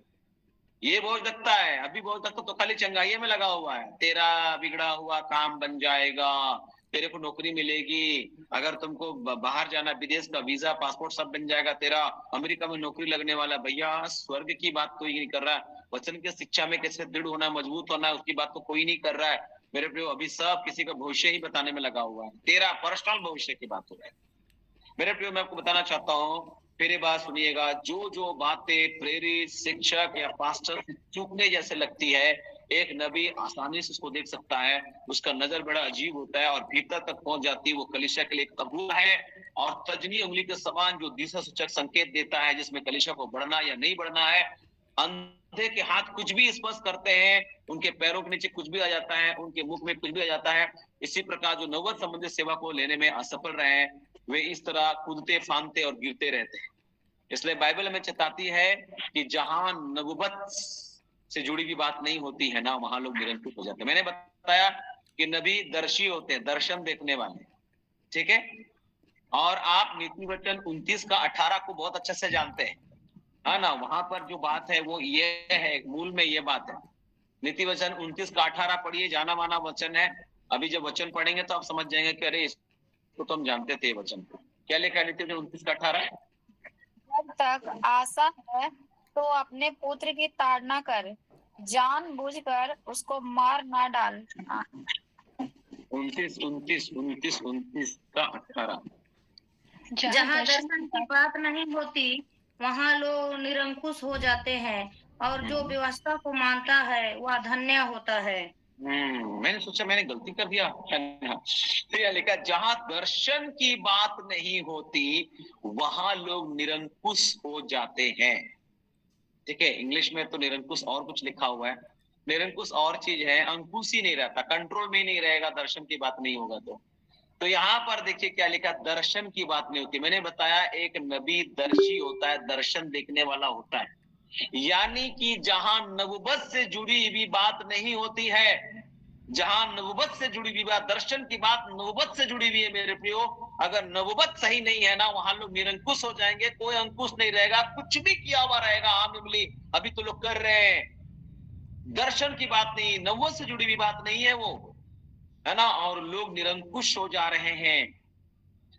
ये भोजदत्ता है। अभी भोजदत्ता तो खाली चंगाई में लगा हुआ है। तेरा बिगड़ा हुआ काम बन जाएगा, तेरे को नौकरी मिलेगी, अगर तुमको बाहर जाना, विदेश का वीजा, पासपोर्ट सब बन जाएगा तेरा, अमेरिका में नौकरी लगने वाला। भैया स्वर्ग की बात कोई नहीं कर रहा है, वचन की शिक्षा में कैसे दृढ़ होना, मजबूत होना, उसकी बात तो कोई नहीं कर रहा है मेरे प्रियो। अभी सब किसी का भविष्य ही बताने में लगा हुआ है, तेरा पर्सनल भविष्य की बात हो रहा है मेरे प्रियो। मैं आपको बताना चाहता हूँ, मेरी बात सुनिएगा, जो बातें प्रेरित, शिक्षक या पास्टर से चूकने जैसे लगती है, एक नबी आसानी से उसको देख सकता है। उसका नजर बड़ा अजीब होता है और भीतर तक पहुंच जाती है। वो कलीसिया के लिए एक अगुआ है और तर्जनी उंगली के समान जो दिशा सूचक संकेत देता है, जिसमें कलीसिया को बढ़ना या नहीं बढ़ना है। अंधे के हाथ कुछ भी स्पर्श करते हैं, उनके पैरों के नीचे कुछ भी आ जाता है, उनके मुख में कुछ भी आ जाता है। इसी प्रकार जो नबूवत संबंधित सेवा को लेने में असफल रहे हैं, वे इस तरह कूदते, फांदते और गिरते रहते हैं। इसलिए बाइबल हमें चेताती है कि जहां नबूवत से जुड़ी भी बात नहीं होती है ना, वहां लोग निरंकुश हो जाते हैं। मैंने बताया कि नबी दर्शी होते हैं, दर्शन देखने वाले। ठीक है, और आप नीति वचन 29 का 18 को बहुत अच्छे से जानते हैं, है ना। वहां पर जो बात है वो ये है, मूल में ये बात है। नीति वचन 29 का 18 पढ़िए, जाना माना वचन है। अभी जब वचन पढ़ेंगे तो आप समझ जाएंगे कि अरे इसको तो हम जानते थे। वचन क्या लिखा है नीति वचन 29 का 18? जब तक आशा है तो अपने पुत्र की ताड़ना कर, जानबूझकर उसको मार ना डाल। 29 का 18। जहाँ दर्शन की बात नहीं होती वहाँ लोग निरंकुश हो जाते हैं और जो व्यवस्था को मानता है वह धन्य होता है। मैंने सोचा मैंने गलती कर दिया। तो लिखा, जहां दर्शन की बात नहीं होती वहां लोग निरंकुश हो जाते हैं। ठीक है, इंग्लिश में तो निरंकुश और कुछ लिखा हुआ है। निरंकुश और चीज है, अंकुश ही नहीं रहता, कंट्रोल में नहीं रहेगा, दर्शन की बात नहीं होगा तो यहाँ पर देखिए क्या लिखा, दर्शन की बात नहीं होती। मैंने बताया एक नबी दर्शी होता है, दर्शन देखने वाला होता है। यानी कि जहां नबूवत से जुड़ी हुई बात नहीं होती है, जहां नबूवत से जुड़ी हुई बात, दर्शन की बात नबूवत से जुड़ी हुई है मेरे प्रियो, अगर नबूवत सही नहीं है ना, वहां लोग निरंकुश हो जाएंगे, कोई अंकुश नहीं रहेगा, कुछ भी किया हुआ रहेगा। आम इमली अभी तो लोग कर रहे हैं, दर्शन की बात नहीं, नबूवत से जुड़ी हुई बात नहीं है वो, है ना, और लोग निरंकुश हो जा रहे हैं।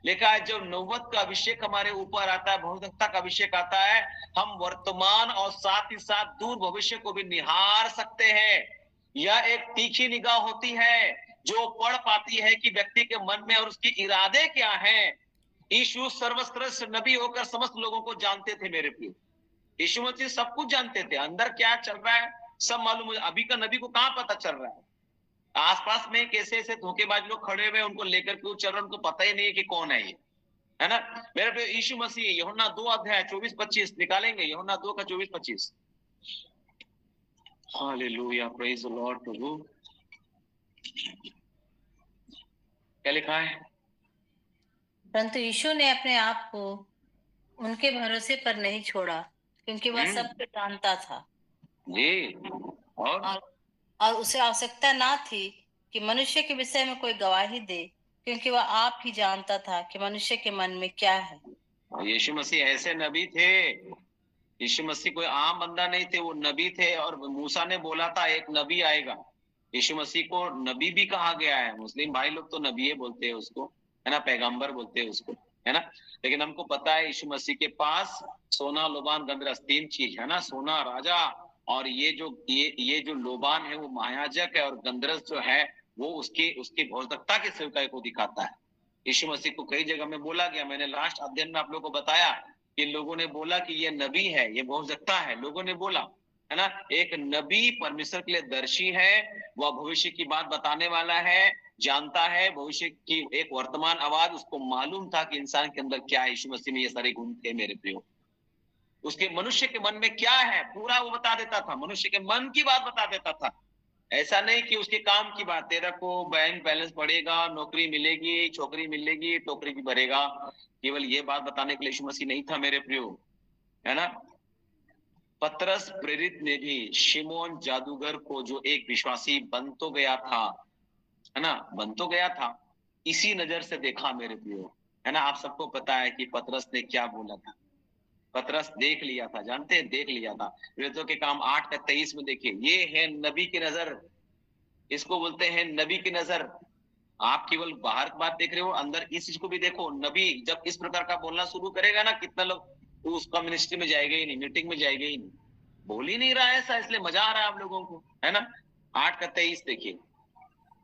लिखा है जब नबूवत का अभिषेक हमारे ऊपर आता है, भविष्यवक्ता का अभिषेक आता है, हम वर्तमान और साथ ही साथ दूर भविष्य को भी निहार सकते हैं। यह एक तीखी निगाह होती है जो पढ़ पाती है कि व्यक्ति के मन में और उसके इरादे क्या हैं। यीशु सर्वश्रेष्ठ नबी होकर समस्त लोगों को जानते थे मेरे प्रिय। यीशु मसीह सब कुछ जानते थे, अंदर क्या चल रहा है सब मालूम। अभी का नबी को कहां पता चल रहा है? आसपास में कैसे ऐसे धोखेबाज लोग खड़े हुए, उनको लेकर क्यों चल रहे, उनको पता ही नहीं है कि कौन है ये, है ना। मेरे पे यीशु मसीह, यूहन्ना 2 अध्याय 24-25 निकालेंगे, यूहन्ना 2 का 24-25। हालेलुया, प्रेज द लॉर्ड। प्रभु क्या लिखा है? परंतु यीशु ने अपने आप को उनके भरोसे पर नहीं छोड़ा, क्योंकि वह सब कुछ जानता था जी। और उसे आवश्यकता ना थी कि मनुष्य के विषय में कोई गवाही दे, क्योंकि वह आप ही जानता था कि मनुष्य के मन में क्या है। यीशु मसीह ऐसे नबी थे। यीशु मसीह कोई आम बंदा नहीं थे, वो नबी थे। और मूसा ने बोला था एक नबी आएगा। यीशु मसीह को नबी भी कहा गया है। मुस्लिम भाई लोग तो नबी बोलते हैं उसको, है ना, पैगंबर बोलते हैं उसको, है ना। लेकिन हमको पता है यीशु मसीह के पास सोना, लोबान, गंधरस 3 चीज है ना। सोना राजा, और ये जो लोबान है वो महायाजक है, और गंधरस जो है वो उसकी भौतिकता के सेवकाई को दिखाता है। यीशु मसीह को कई जगह में बोला गया, मैंने लास्ट अध्ययन में आप लोगों को बताया कि लोगों ने बोला कि ये नबी है, ये भौतिकता है, लोगों ने बोला, है ना। एक नबी परमेश्वर के लिए दर्शी है, वह भविष्य की बात बताने वाला है, जानता है भविष्य की एक वर्तमान आवाज, उसको मालूम था कि इंसान के अंदर क्या है। यीशु मसीह में ये सारे गुण थे मेरे प्रियो। उसके मनुष्य के मन में क्या है पूरा वो बता देता था, मनुष्य के मन की बात बता देता था। ऐसा नहीं कि उसके काम की बात, तेरा को बैंक बैलेंस बढ़ेगा, नौकरी मिलेगी, छोकरी मिलेगी, टोकरी भी भरेगा, केवल ये बात बताने के लिए यीशु मसीह नहीं था मेरे प्रियो, है ना। पतरस प्रेरित ने भी शिमोन जादूगर को, जो एक विश्वासी बन तो गया था, है ना, बन तो गया था, इसी नजर से देखा मेरे प्रियो, है ना। आप सबको पता है कि पतरस ने क्या बोला था। पतरस देख लिया था, जानते हैं, देख लिया था। प्रेरितों के काम 8:23 में देखिए, ये है नबी की नजर, इसको बोलते हैं नबी की नजर। आप केवल बाहर की बात देख रहे हो, अंदर इस चीज को भी देखो। नबी जब इस प्रकार का बोलना शुरू करेगा ना, कितना लोग उसका मिनिस्ट्री में जाएगा ही नहीं, मीटिंग में जाएगा ही नहीं, बोल ही नहीं रहा है ऐसा, इसलिए मजा आ रहा है आप लोगों को, है ना। 8:23 देखिए,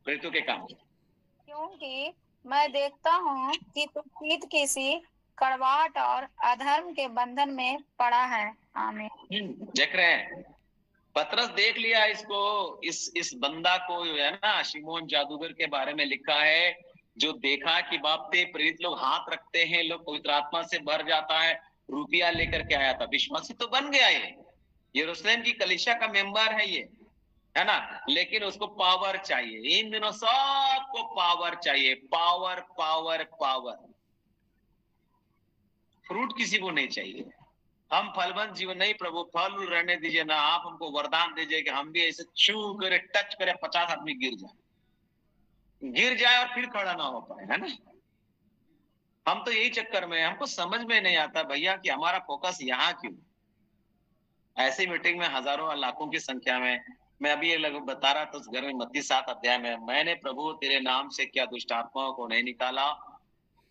प्रेरितों के काम। क्योंकि मैं देखता हूँ कि तू पीत किसी कड़वाहट और अधर्म के बंधन में पड़ा है। आमीन। देख रहे हैं, पतरस देख लिया इसको, इस बंदा को, है ना। शिमोन जादूगर के बारे में लिखा है, जो देखा कि बाप पे प्रेरित लोग हाथ रखते हैं, लोग पवित्र आत्मा से भर जाता है, रुपया लेकर के आया था, विश्वासी तो बन गया, ये यरूशलेम की कलीसिया का मेंबर है ये, है ना। लेकिन उसको पावर चाहिए। इन दिनों सबको पावर चाहिए, पावर पावर पावर। फ्रूट किसी को नहीं चाहिए। हम फलवंत जीवन नहीं, प्रभु फल रहने दीजिए ना, आप हमको वरदान दीजिए कि हम भी ऐसे छू करे, टच करे, 50 आदमी गिर जाए और फिर खड़ा ना हो पाए, है ना। हम तो यही चक्कर में, हमको समझ में नहीं आता भैया कि हमारा फोकस यहाँ क्यों। ऐसी मीटिंग में हजारों लाखों की संख्या में, मैं अभी ये बता रहा था उस घर में, मत्ती 7 अध्याय में, मैंने प्रभु तेरे नाम से क्या दुष्ट आत्माओं को नहीं निकाला,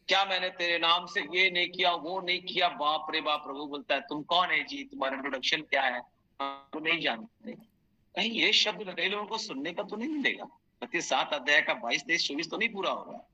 क्या मैंने तेरे नाम से ये नहीं किया, वो नहीं किया। बाप रे बाप, प्रभु बोलता है तुम कौन है जी, तुम्हारा इंट्रोडक्शन क्या है, हम नहीं जानते। कहीं ये शब्द कई लोगों को सुनने का तो नहीं मिलेगा। मत्ती 7 अध्याय का 22, 23, 24 तो नहीं पूरा होगा।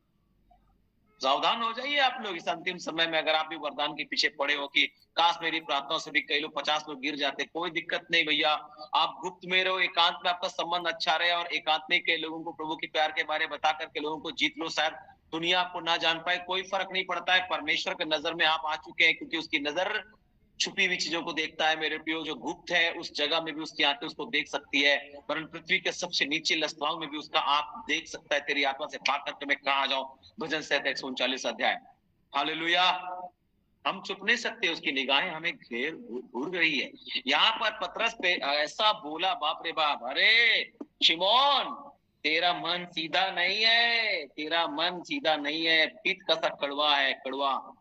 सावधान हो जाइए आप लोग इस अंतिम समय में। अगर आप भी वरदान के पीछे पड़े हो कि काश मेरी प्रार्थनाओं से भी कई लोग 50 लोग गिर जाते, कोई दिक्कत नहीं भैया। आप गुप्त में रहो, एकांत में आपका संबंध अच्छा रहे, और एकांत में कई लोगों को प्रभु के प्यार के बारे में बता करके लोगों को जीत लो। शायद दुनिया आपको ना जान पाए, कोई फर्क नहीं पड़ता है, परमेश्वर की नजर में आप आ चुके हैं, क्योंकि उसकी नजर छुपी हुई चीजों को देखता है मेरे प्रियो। जो गुप्त है उस जगह में भी उसकी आंखें उसको देख सकती है, वरन पृथ्वी के सबसे नीचे लस्तवाओं में भी उसका आंख देख सकता है। तेरी आत्मा से पाक करके मैं कहाँ जाऊं, भजन संहिता 139 अध्याय। हालेलुया। हम चुप नहीं सकते, उसकी निगाहें हमें घेर घूर रही है। यहाँ पर पतरस पे ऐसा बोला, बाप रे बाप, अरे शिमोन तेरा मन सीधा नहीं है, तेरा मन सीधा नहीं है, पित्त का सा कड़वा है, कड़वा,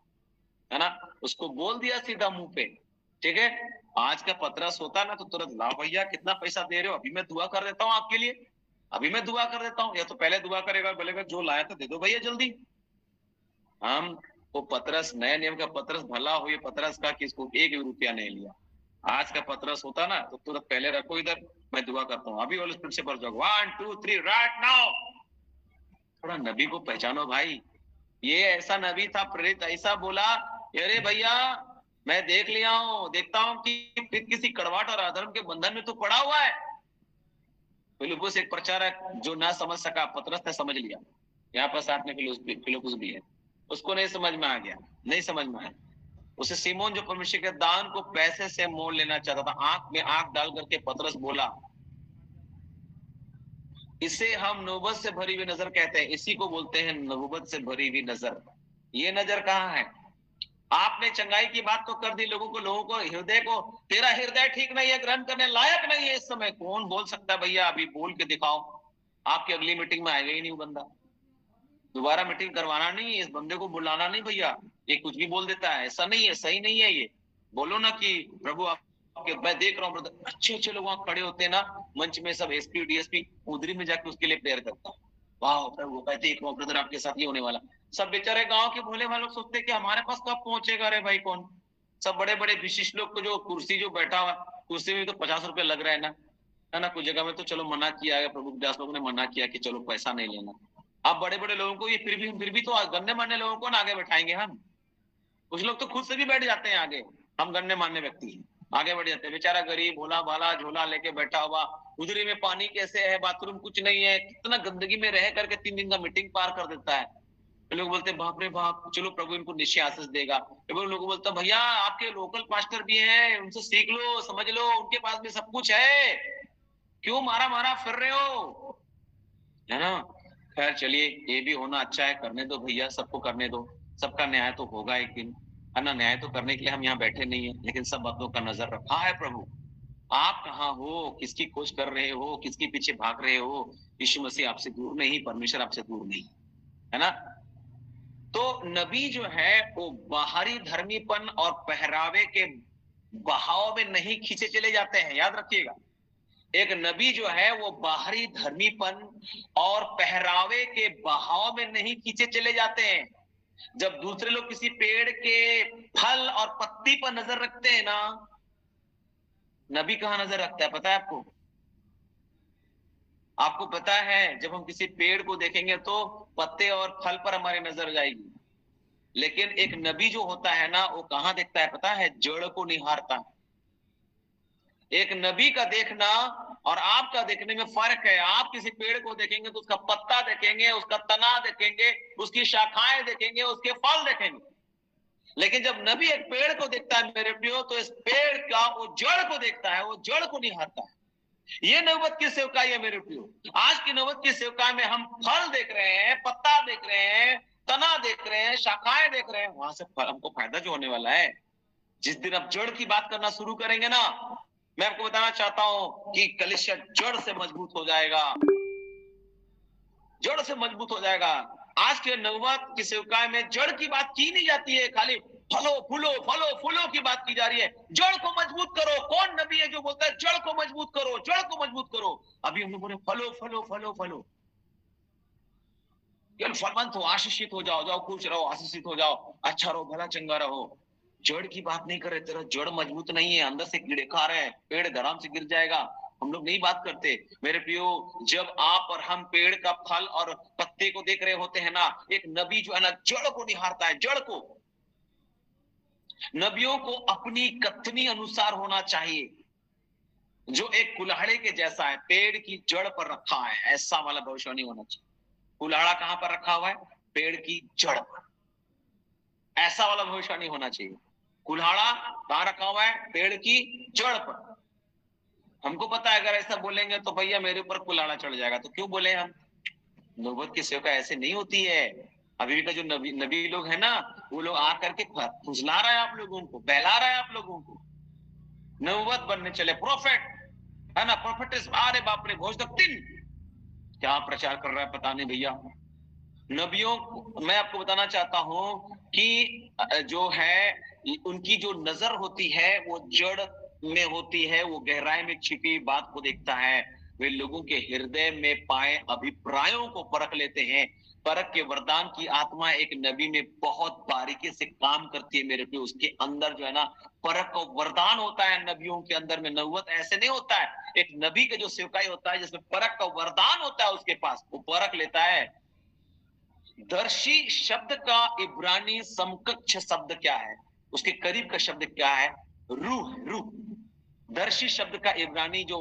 है ना। उसको बोल दिया सीधा मुंह पे, ठीक है। आज का पतरस होता ना तो तुरंत, ला भैया कितना पैसा दे रहे हो, अभी मैं दुआ कर देता हूँ आपके लिए, अभी मैं दुआ कर देता हूँ। या तो पहले दुआ करेगा, बोलेगा जो लाया था दे दो भैया जल्दी। हम वो पतरस, नए नियम का पतरस भला हुई पतरस का कि इसको 1 रुपया नहीं लिया। आज का पतरस होता ना तो तुरंत पहले रखो इधर, मैं दुआ करता हूँ, अभी होली स्पिरिट से भर जाओ, 1 2 3 राइट नाउ। थोड़ा नबी को पहचानो भाई। ये ऐसा नबी था, प्रेरित, ऐसा बोला, अरे भैया मैं देख लिया हूँ, देखता हूँ कि फिर किसी कड़वाहट और अधर्म के बंधन में तो पड़ा हुआ है। फिलिप्पुस एक प्रचारक जो ना समझ सका, पतरस ने समझ लिया। यहाँ पर साथ में फिलिप्पुस भी है। उसको नहीं समझ में आ गया, नहीं समझ में आया। उसे सीमोन जो परमेश्वर के दान को पैसे से मोल लेना चाहता था, आंख में आंख डाल करके पतरस बोला, इसे हम नबूवत से भरी हुई नजर कहते हैं। इसी को बोलते हैं नबूवत से भरी हुई नजर। ये नजर कहाँ है? आपने चंगाई की बात तो कर दी लोगों को हृदय को, तेरा हृदय ठीक नहीं है, ग्रहण करने लायक नहीं है इस समय। कौन बोल सकता है भैया अभी बोल के दिखाओ? आपकी अगली मीटिंग में आएगा ही नहीं बंदा। दोबारा मीटिंग करवाना नहीं, इस बंदे को बुलाना नहीं भैया, ये कुछ भी बोल देता है, ऐसा नहीं है, सही नहीं है ये। बोलो ना कि प्रभु आपके, मैं देख रहा हूँ ब्रदर, अच्छे अच्छे लोग वहां खड़े होते हैं ना मंच में, सब एसपी डीएसपी, उधरी में जाके उसके लिए प्रेयर करता हूँ, वाह प्रभु मैं देख रहा हूँ ब्रदर आपके साथ ये होने वाला। सब बेचारे गांव के भोले भाले लोग सोचते कि हमारे पास कब पहुंचेगा रे भाई कौन। सब बड़े बड़े विशिष्ट लोग को जो कुर्सी जो बैठा हुआ, कुर्सी में तो 50 रुपए लग रहा है ना। कुछ जगह में तो चलो मना किया है, प्रभु दास लोगों ने मना किया कि चलो पैसा नहीं लेना। अब बड़े बड़े लोगों को ये फिर भी तो गन्ने मारने लोगों को ना आगे बैठाएंगे हम। कुछ लोग तो खुद से भी बैठ जाते हैं आगे, हम गन्ने मारने व्यक्ति हैं, आगे बढ़ जाते हैं। बेचारा गरीब भोला भाला झोला लेके बैठा हुआ, उधरी में पानी कैसे है, बाथरूम कुछ नहीं है, कितना गंदगी में रह करके 3 दिन का मीटिंग पार कर देता है। लोग बोलते हैं बाप रे बाप, चलो प्रभु इनको निश्चय आशीष देगा। लोग बोलते हैं भैया आपके लोकल पास्टर भी हैं, उनसे सीख लो, समझ लो, उनके पास भी सब कुछ है, क्यों मारा मारा फिर रहे हो, है ना। खैर चलिए, ये भी होना अच्छा है, करने दो भैया, सबको करने दो, सबका न्याय तो होगा एक दिन, है ना। न्याय तो करने के लिए हम यहाँ बैठे नहीं है, लेकिन सब बातों का नजर रखा है प्रभु। आप कहाँ हो, किसकी खोज कर रहे हो, किसके पीछे भाग रहे हो? यीशु मसीह आपसे दूर नहीं, परमेश्वर आपसे दूर नहीं, है ना। तो नबी जो है वो बाहरी धर्मीपन और पहरावे के बहाव में नहीं खींचे चले जाते हैं, याद रखिएगा। एक नबी जो है वो बाहरी धर्मीपन और पहरावे के बहाव में नहीं खींचे चले जाते हैं। जब दूसरे लोग किसी पेड़ के फल और पत्ती पर नजर रखते हैं ना, नबी कहाँ नजर रखता है पता है आपको? आपको पता है जब हम किसी पेड़ को देखेंगे तो पत्ते और फल पर हमारी नजर जाएगी, लेकिन एक नबी जो होता है ना वो कहाँ देखता है पता है? जड़ को निहारता है। एक नबी का देखना और आपका देखने में फर्क है। आप किसी पेड़ को देखेंगे तो उसका पत्ता देखेंगे, उसका तना देखेंगे, उसकी शाखाएं देखेंगे, उसके फल देखेंगे, लेकिन जब नबी एक पेड़ को देखता है मेरे प्रियो, तो इस पेड़ का वो जड़ को देखता है, वो जड़ को निहारता है। ये नबूवत की सेवकाई है मेरे प्रियो। आज की नबूवत की सेवकाई में हम फल देख रहे हैं, पत्ता देख रहे हैं, तना देख रहे हैं, शाखाएं देख रहे हैं, वहां से हमको फायदा जो होने वाला है। जिस दिन आप जड़ की बात करना शुरू करेंगे ना, मैं आपको बताना चाहता हूं कि कलीसिया जड़ से मजबूत हो जाएगा, जड़ से मजबूत हो जाएगा। आज के नबूवत की सेवकाई में जड़ की बात की नहीं जाती है, खाली फलो फूलो की बात की जा रही है। जड़ को मजबूत करो। कौन नबी है जो बोलता है जड़ को मजबूत करो, जड़ को मजबूत करो? अभी हम लोग बोले फलो केवल फलवंत हो, आशीषित हो जाओ, खुश रहो, आशीषित हो जाओ, अच्छा रहो, भला चंगा रहो। जड़ की बात नहीं कर रहे, तेरा जड़ मजबूत नहीं है, अंदर से कीड़े खा रहे हैं, पेड़ धराम से गिर जाएगा। हम लोग नहीं बात करते मेरे प्रियो। जब आप और हम पेड़ का फल और पत्ते को देख रहे होते हैं ना, एक नबी जो है ना जड़ को निहारता है, जड़ को। नबियों को अपनी कथनी अनुसार होना चाहिए, जो एक कुल्हाड़े के जैसा है, पेड़ की जड़ पर रखा है, ऐसा वाला भविष्यवाणी होना चाहिए। कुल्हाड़ा कहां पर रखा हुआ है? पेड़ की जड़ पर, ऐसा वाला भविष्यवाणी होना चाहिए। कुल्हाड़ा कहां रखा हुआ है? पेड़ की जड़ पर। हमको पता है अगर ऐसा बोलेंगे तो भैया मेरे ऊपर कुल्हाड़ा चढ़ जाएगा, तो क्यों बोले हम? नबूवत की सेवकाई ऐसे नहीं होती है। अभी का जो नबी लोग है ना, वो लोग आकर के फुसला रहा है आप लोगों को, बहला रहा है आप लोगों को। नबूवत बनने चले, प्रोफेट है ना, प्रोफेटिस, अरे बाप रे, भोजदक्तिन क्या प्रचार कर रहा है पता नहीं भैया। नबियों, मैं आपको बताना चाहता हूं कि जो है उनकी जो नजर होती है वो जड़ में होती है, वो गहराई में छिपी बात को देखता है। वे लोगों के हृदय में पाए अभिप्रायों को परख लेते हैं। परख के वरदान की आत्मा एक नबी में बहुत बारीकी से काम करती है मेरे पे। उसके अंदर जो है ना परख का वरदान होता है नबियों के अंदर में। नबूवत ऐसे नहीं होता है। एक नबी का जो सेवकाई होता है जिसमें परख का वरदान होता है उसके पास, वो परख लेता है। दर्शी शब्द का इब्रानी समकक्ष शब्द क्या है? उसके करीब का शब्द क्या है? रूह। रूह दर्शी शब्द का इब्रानी जो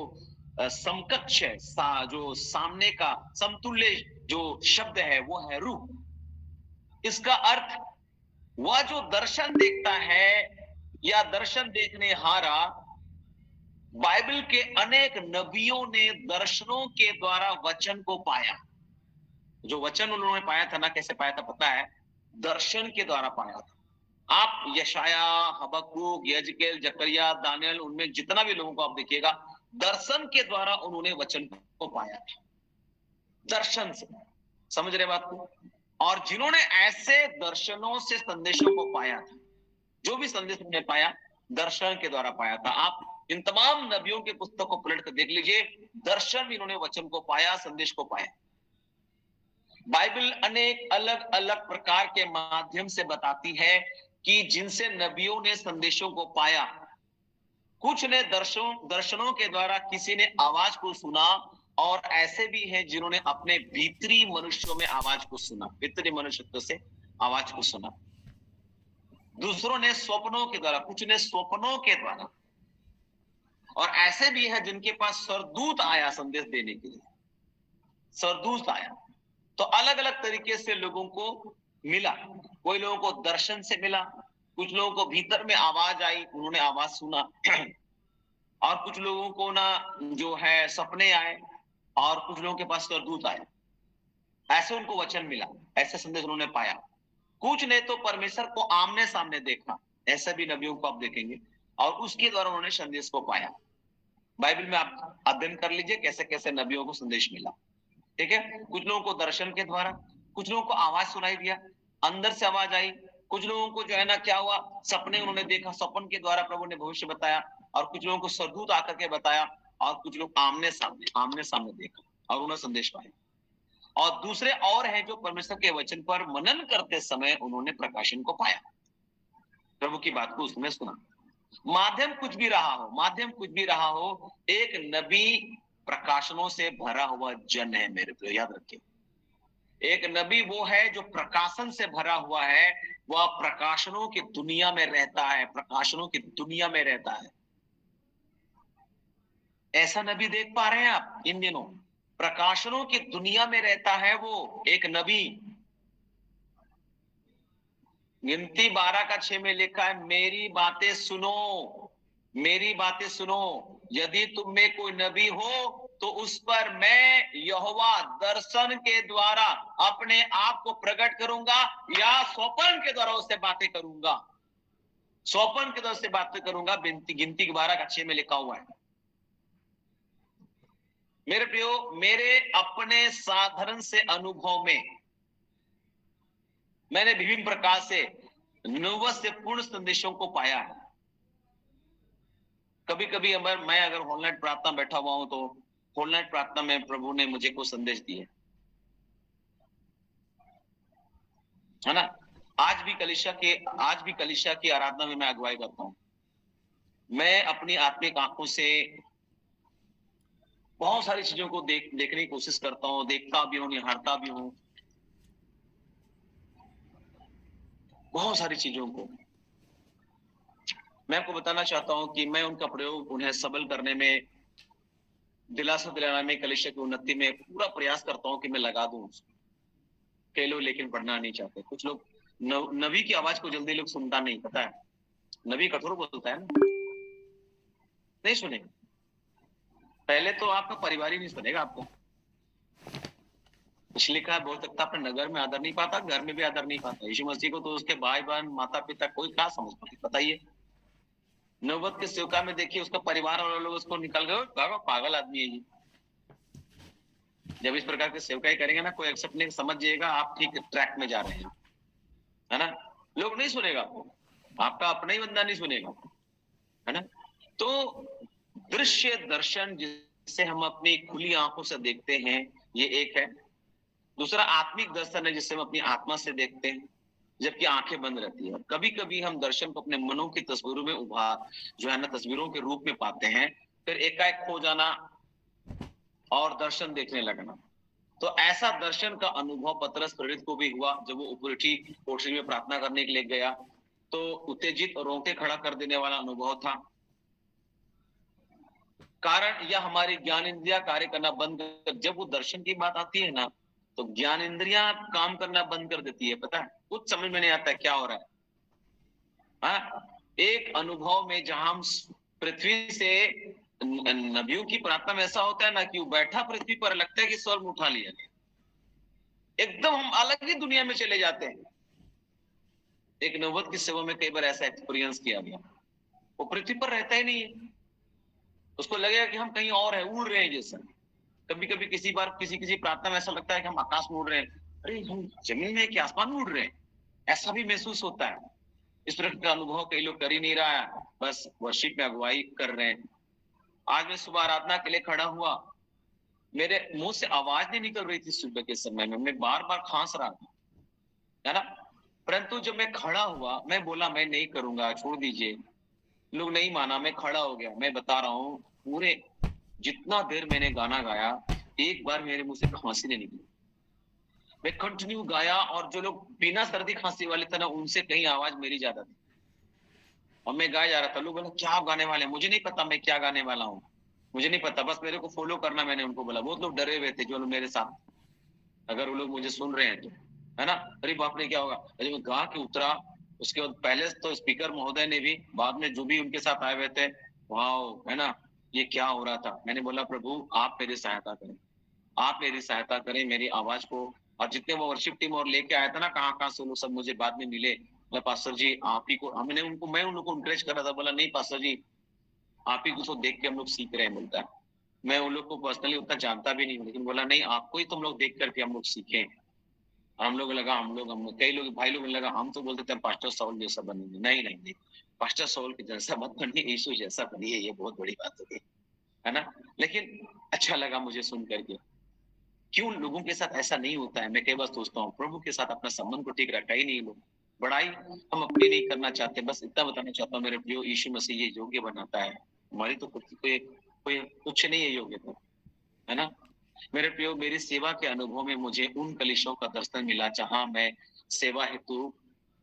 समकक्ष है, जो सामने का समतुल्य जो शब्द है वो है रूह। इसका अर्थ वह जो दर्शन देखता है या दर्शन देखने हारा, बाइबल के अनेक नबियों ने दर्शनों के द्वारा वचन को पाया। जो वचन उन्होंने पाया था ना, कैसे पाया था पता है? दर्शन के द्वारा पाया था। आप यशाया, हबक्कुक, यजकेल, जकरिया, दानियल, उनमें जितना भी लोगों को आप देखिएगा, दर्शन के द्वारा उन्होंने वचन को पाया था, दर्शन से। समझ रहे बात को? और जिन्होंने ऐसे दर्शनों से संदेशों को पाया था, जो भी संदेश उन्होंने पाया, दर्शन के द्वारा पाया था। आप इन तमाम नबियों के पुस्तक को पलट कर देख लीजिए, दर्शन भी इन्होंने वचन को पाया, संदेश को पाया। बाइबल अनेक अलग अलग प्रकार के माध्यम से बताती है कि जिनसे नबियों ने संदेशों को पाया। कुछ ने दर्शनों के द्वारा, किसी ने आवाज को सुना, और ऐसे भी हैं जिन्होंने अपने भीतरी मनुष्यों में आवाज को सुना, भीतरी मनुष्यत्व से आवाज को सुना। दूसरों ने स्वप्नों के द्वारा, कुछ ने स्वप्नों के द्वारा, और ऐसे भी है जिनके पास सरदूत आया संदेश देने के लिए, सरदूत आया। तो अलग अलग तरीके से लोगों को मिला। कोई लोगों को दर्शन से मिला, कुछ लोगों को भीतर में आवाज आई, उन्होंने आवाज सुना, और कुछ लोगों को ना जो है सपने आए, और कुछ लोगों के पास सरदूत आए। ऐसे उनको वचन मिला, ऐसे संदेश उन्होंने पाया। कुछ ने तो परमेश्वर को आमने सामने देखा, ऐसे भी नबियों को आप देखेंगे, और उसके द्वारा उन्होंने संदेश को पाया। बाइबल में आप अध्ययन कर लीजिए कैसे कैसे नबियों को संदेश मिला। ठीक है? कुछ लोगों को दर्शन के द्वारा, कुछ लोगों को आवाज सुनाई दिया, अंदर से आवाज आई। कुछ लोगों को जो है ना क्या हुआ, सपने उन्होंने देखा, सपन के द्वारा प्रभु ने भविष्य बताया। और कुछ लोगों को सरदूत आकर के बताया, और कुछ लोग आमने सामने देखा और उन्होंने संदेश पाया। और दूसरे और हैं जो परमेश्वर के वचन पर मनन करते समय उन्होंने प्रकाशन को पाया, प्रभु की बात को उसमें सुना। माध्यम कुछ भी रहा हो, एक नबी प्रकाशनों से भरा हुआ जन है मेरे प्रिय, याद रखिए। एक नबी वो है जो प्रकाशन से भरा हुआ है, वह प्रकाशनों की दुनिया में रहता है, प्रकाशनों की दुनिया में रहता है। ऐसा नबी देख पा रहे हैं आप इन दिनों? प्रकाशनों की दुनिया में रहता है वो एक नबी। गिनती 12:6 में लिखा है, मेरी बातें सुनो, यदि तुम में कोई नबी हो तो उस पर मैं यहोवा दर्शन के द्वारा अपने आप को प्रकट करूंगा, या स्वप्न के द्वारा उससे बातें करूंगा। स्वप्न के द्वारा से बातें करूंगा। गिनती 12:6 में लिखा हुआ है। मेरे प्रियो, मेरे अपने साधारण से अनुभव में मैंने विभिन्न प्रकार से नबूवत से पूर्ण संदेशों को पाया है। कभी कभी मैं अगर होल नाइट प्रार्थना बैठा हुआ हूं, तो होल नाइट प्रार्थना में प्रभु ने मुझे कुछ संदेश दिए, है ना। आज भी कलीसिया की आराधना में मैं अगुवाई करता हूं। मैं अपनी आत्मिक आंखों से बहुत सारी चीजों को देखने की कोशिश करता हूँ, देखता भी हूँ, निहारता भी हूँ, बहुत सारी चीजों को। मैं आपको बताना चाहता हूं कि मैं उनका प्रयोग उन्हें सबल करने में, दिलासा दिलाने में, कलीसिया की उन्नति में पूरा प्रयास करता हूं कि मैं लगा दूं उसको। कई लोग लेकिन पढ़ना नहीं चाहते। कुछ लोग नबी की आवाज को जल्दी लोग सुनता नहीं, पता है। नबी कठोर बोलता है ना, नहीं सुनेगा। पहले तो आपका परिवार ही नहीं सुनेगा आपको। इसलिए कहा, बोल सकता अपने नगर में आदर नहीं पाता, घर में भी आदर नहीं पाता। यीशु मसीह को तो उसके भाई बहन, माता पिता कोई क्या समझ पाते, बताइए। नबूवत के सेवका में देखिए, उसका परिवार वाले लोग उसको निकल गए, पागल आदमी है ये। जब इस प्रकार के सेवकाई करेंगे ना, कोई एक्सेप्ट नहीं, समझिएगा आप ठीक ट्रैक में जा रहे हैं, है ना। लोग नहीं सुनेगा आपको, आपका अपना ही बंदा नहीं सुनेगा, है ना। तो दृश्य दर्शन जिसे हम अपनी खुली आंखों से देखते हैं, ये एक है। दूसरा आत्मिक दर्शन है, जिससे हम अपनी आत्मा से देखते हैं जबकि आंखें बंद रहती है। कभी कभी हम दर्शन को अपने मनों की तस्वीरों में जो है ना, तस्वीरों के रूप में पाते हैं, फिर एकाएक खो जाना और दर्शन देखने लगना। तो ऐसा दर्शन का अनुभव पतरस प्रेरित को भी हुआ। जब वो ऊपरी कोठरी में प्रार्थना करने के लिए गया, तो उत्तेजित और रोंगटे खड़ा कर देने वाला अनुभव था। कारण यह हमारी ज्ञान इंद्रिया कार्य करना बंद कर, जब वो दर्शन की बात आती है ना, तो ज्ञान इंद्रियां काम करना बंद कर देती है, पता है। कुछ समझ में नहीं आता क्या हो रहा है। हाँ, एक अनुभव में जहां हम पृथ्वी से नबियों की प्रार्थना में ऐसा होता है ना कि वो बैठा पृथ्वी पर, लगता है कि स्वर्ग उठा लिया, एकदम हम अलग ही दुनिया में चले जाते हैं। एक नबूवत की सेवा में कई बार ऐसा एक्सपीरियंस किया गया, वो पृथ्वी पर रहता ही नहीं है, उसको लगेगा कि हम कहीं और है, उड़ रहे हैं जैसा। कभी कभी किसी बार किसी किसी प्रार्थना में ऐसा लगता है कि हम आकाश में उड़ रहे हैं, अरे हम जमीन में कि आसमान में उड़ रहे हैं, ऐसा भी महसूस होता है। इस तरह का अनुभव कई लोग कर ही नहीं रहा है, बस वर्शिप में अगुवाई कर रहे हैं। आज मैं सुबह आराधना के लिए खड़ा हुआ, मेरे मुंह से आवाज नहीं निकल रही थी सुबह के समय में, मैं बार बार खांस रहा था, है ना। परंतु जब मैं खड़ा हुआ, मैं बोला मैं नहीं करूंगा, छोड़ दीजिए। लोग नहीं माना, मैं खड़ा हो गया। मैं बता रहा हूँ, पूरे जितना देर मैंने गाना गाया, एक बार मेरे मुंह से खांसी नहीं निकली। मैं कंटिन्यू गाया, और जो लोग बिना सर्दी खांसी वाले थे ना, उनसे कहीं आवाज मेरी ज्यादा थी, और मैं गाया जा रहा था। लोग बोला क्या आप गाने वाले हैं? मुझे नहीं पता मैं क्या गाने वाला हूँ, मुझे नहीं पता, बस मेरे को फॉलो करना। मैंने उनको बोला, बहुत लोग डरे हुए थे जो लोग मेरे साथ, अगर वो लोग मुझे सुन रहे हैं तो, है ना। अरे बाप रे क्या होगा। अरे मैं गा के उतरा, उसके बाद पहले तो स्पीकर महोदय ने भी, बाद में जो भी उनके साथ आए हुए थे, वाह, है ना, ये क्या हो रहा था। मैंने बोला प्रभु आप मेरी सहायता करें, आप मेरी सहायता करें, मेरी आवाज को। और जितने वो वर्शिप टीम और लेके आया था ना, कहाँ कहाँ से लोग सब मुझे बाद में मिले, बोला पास्टर जी आप ही को, हमने उनको, मैं उन लोग को इंकरेज कर रहा था, बोला नहीं पास्टर जी आप ही को देख के हम लोग सीख रहे हैं, बोलता है। मैं उन लोग को पर्सनली उतना जानता भी नहीं हूँ, लेकिन बोला नहीं आपको ही तुम लोग देख करके हम लोग सीखे। और हम लोग लगा, हम लोग कई लोग भाई लोग लगा, हम तो बोलते थे पास्टर साउल जैसा बनेंगे। नहीं नहीं नहीं, पास्टर साउल के जैसा मत बनिए, यीशु जैसा बनिए, ये बहुत बड़ी बात होगी, है ना। लेकिन अच्छा लगा मुझे सुन करके। क्यों लोगों के साथ ऐसा नहीं होता है? मैं कई बार सोचता हूँ, प्रभु के साथ अपना संबंध को ठीक रखा ही नहीं लोग। बड़ाई हम अपनी नहीं करना चाहते। बस इतना बताना चाहता हूँ, मेरे प्रियो, यीशु मसीह ये योग्य बनाता है, हमारी तो कोई कोई कुछ नहीं है योग्य, है ना। मेरे प्रियो, मेरी सेवा के अनुभव में मुझे उन कलीसियों का दर्शन मिला जहां मैं सेवा हेतु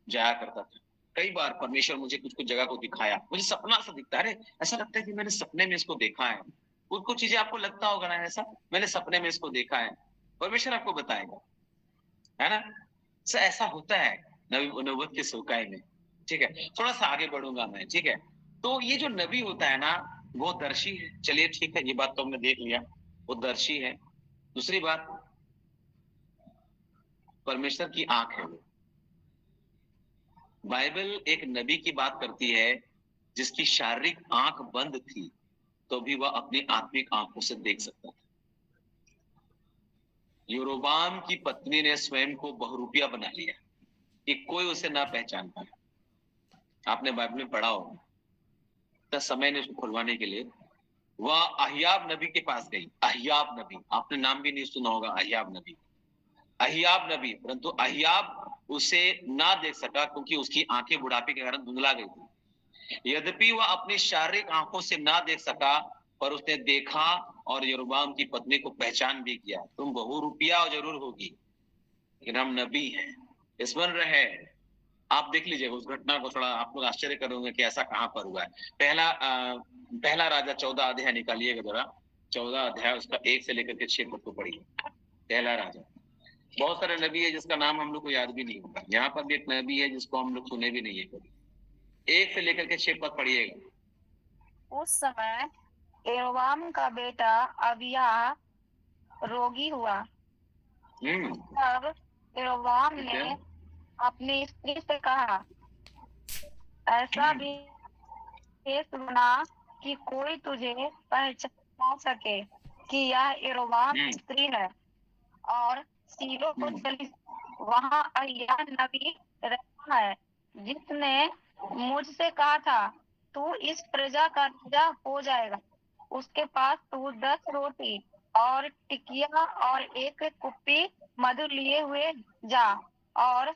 जाया करता था। कई बार परमेश्वर मुझे कुछ कुछ जगह को दिखाया, मुझे सपना सा दिखता है, ऐसा लगता है कि मैंने सपने में इसको देखा है। कुछ कुछ चीजें आपको लगता होगा ना, ऐसा मैंने सपने में इसको देखा है, परमेश्वर आपको बताएगा, है ना। ऐसा होता है नबूवत की सेवकाई में। ठीक है, थोड़ा सा आगे बढ़ूंगा मैं, ठीक है। तो ये जो नबी होता है ना, वो दर्शी है। चलिए ठीक है, ये बात तो हमने देख लिया, वो दर्शी है। दूसरी बात, परमेश्वर की आंख है वो। बाइबल एक नबी की बात करती है जिसकी शारीरिक आंख बंद थी, तो भी वह अपनी आत्मिक आंखों से देख सकता था। योरोबाम की पत्नी ने स्वयं को बहुरूपिया बना लिया कि कोई उसे ना पहचान पाए। आपने बाइबल में पढ़ा होगा, तो समय ने उसको खुलवाने के लिए वह अहियाब नबी के पास गई। अहियाब नबी, आपने नाम भी नहीं सुना होगा, अहियाब नबी, अहियाब नबी। परंतु अहियाब उसे ना देख सका क्योंकि उसकी आंखें बुढ़ापे के कारण धुंधला गई थी। यद्यपि वह अपनी शारीरिक आंखों से ना देख सका, पर उसने देखा और यरोबाम की पत्नी को पहचान भी किया। तुम बहुरूपिया जरूर होगी, लेकिन हम नबी हैं, स्मरण रहे। आप देख लीजिएगा उस घटना को, थोड़ा आप लोग आश्चर्य करोगे कि ऐसा कहां पर हुआ है। पहला राजा 14 अध्याय निकालिएगा जरा, 14 अध्याय उसका 1 से लेकर के 6 पद को पढ़िए। पहला राजा, बहुत सारे नबी है जिसका नाम हम लोग को याद भी नहीं होगा। यहाँ पर भी एक नबी है जिसको हम लोग सुने भी नहीं है कभी। 1 से लेकर के 6 पद पढ़िएगा। उस समय यरोबाम का बेटा अबिया रोगी हुआ। तब यरोबाम ने अपनी स्त्री से कहा, ऐसा भी बना कि कोई तुझे पहचान सके कि यह यरोबाम स्त्री है, और सीलो को चली। वहाँ अहिय्याह नबी रहता है, जिसने मुझसे कहा था तू इस प्रजा का राजा हो जाएगा। उसके पास तू 10 रोटी और टिकिया और एक कुप्पी मधु लिए हुए जा, और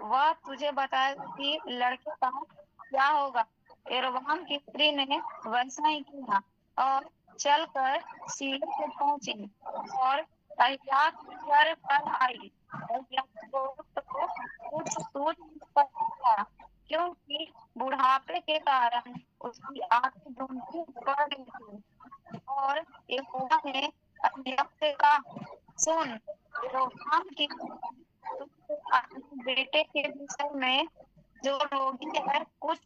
वह तुझे बताएगा कि लड़के का क्या होगा। यरोबाम की स्त्री ने वैसा ही किया और चलकर सीलो से पहुंची और अहिय्याह घर पर आई। अहिय्याह को तो कुछ सूझ पड़ा, क्योंकि बुढ़ापे के कारण उसकी आंखें धुंधली पड़ गई थी। और यहोवा ने अहिय्याह से कहा, सुन, यरोबाम की तुझसे बेटे के विषय में जो रोगी है कुछ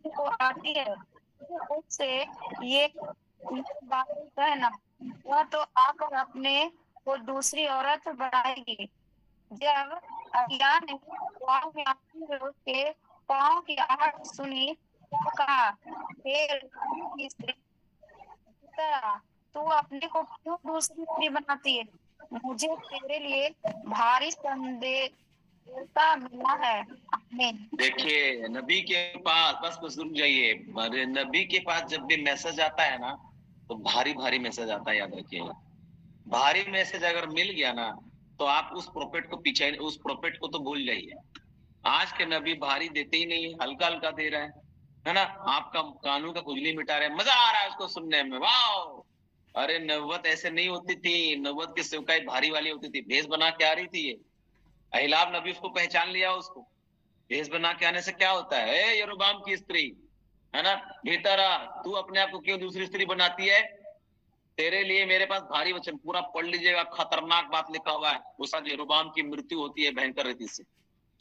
को आती है तो उससे ये बात कहना, वह तो आकर अपने को दूसरी औरत बनाएगी। जब अज्ञान ने गाँव में आती हुए उसके पाँव की आहट सुनी तो कहा, हे की स्त्री, तू अपने को क्यों दूसरी स्त्री बनाती है? मुझे तेरे लिए भारी संदेशा मिला है। आमीन। देखिए, नबी के पास बस रुक जाइए। नबी के पास जब भी मैसेज आता है ना, तो भारी भारी मैसेज आता है, याद रखिएगा। भारी मैसेज अगर मिल गया ना, तो आप उस प्रोफेट को तो भूल जाइए। आज के नबी भारी देते ही नहीं है, हल्का हल्का दे रहा है ना। आपका कानून का खुजली मिटा रहे हैं, मजा आ रहा है उसको सुनने में, वाह। अरे नबुवत ऐसे नहीं होती थी, नबुवत की सेवकाई भारी वाली होती थी, भेष बना के आ रही थी ये। अहिलाब नबी उसको पहचान लिया, उसको भेष बना के आने से क्या होता है? ए यरोबाम की स्त्री, है ना, भीतर आ, तू अपने आप को क्यों दूसरी स्त्री बनाती है? तेरे लिए मेरे पास भारी वचन, पूरा पढ़ लीजिएगा, खतरनाक बात लिखा हुआ है। उस यरोबाम की मृत्यु होती है भयंकर रीति से,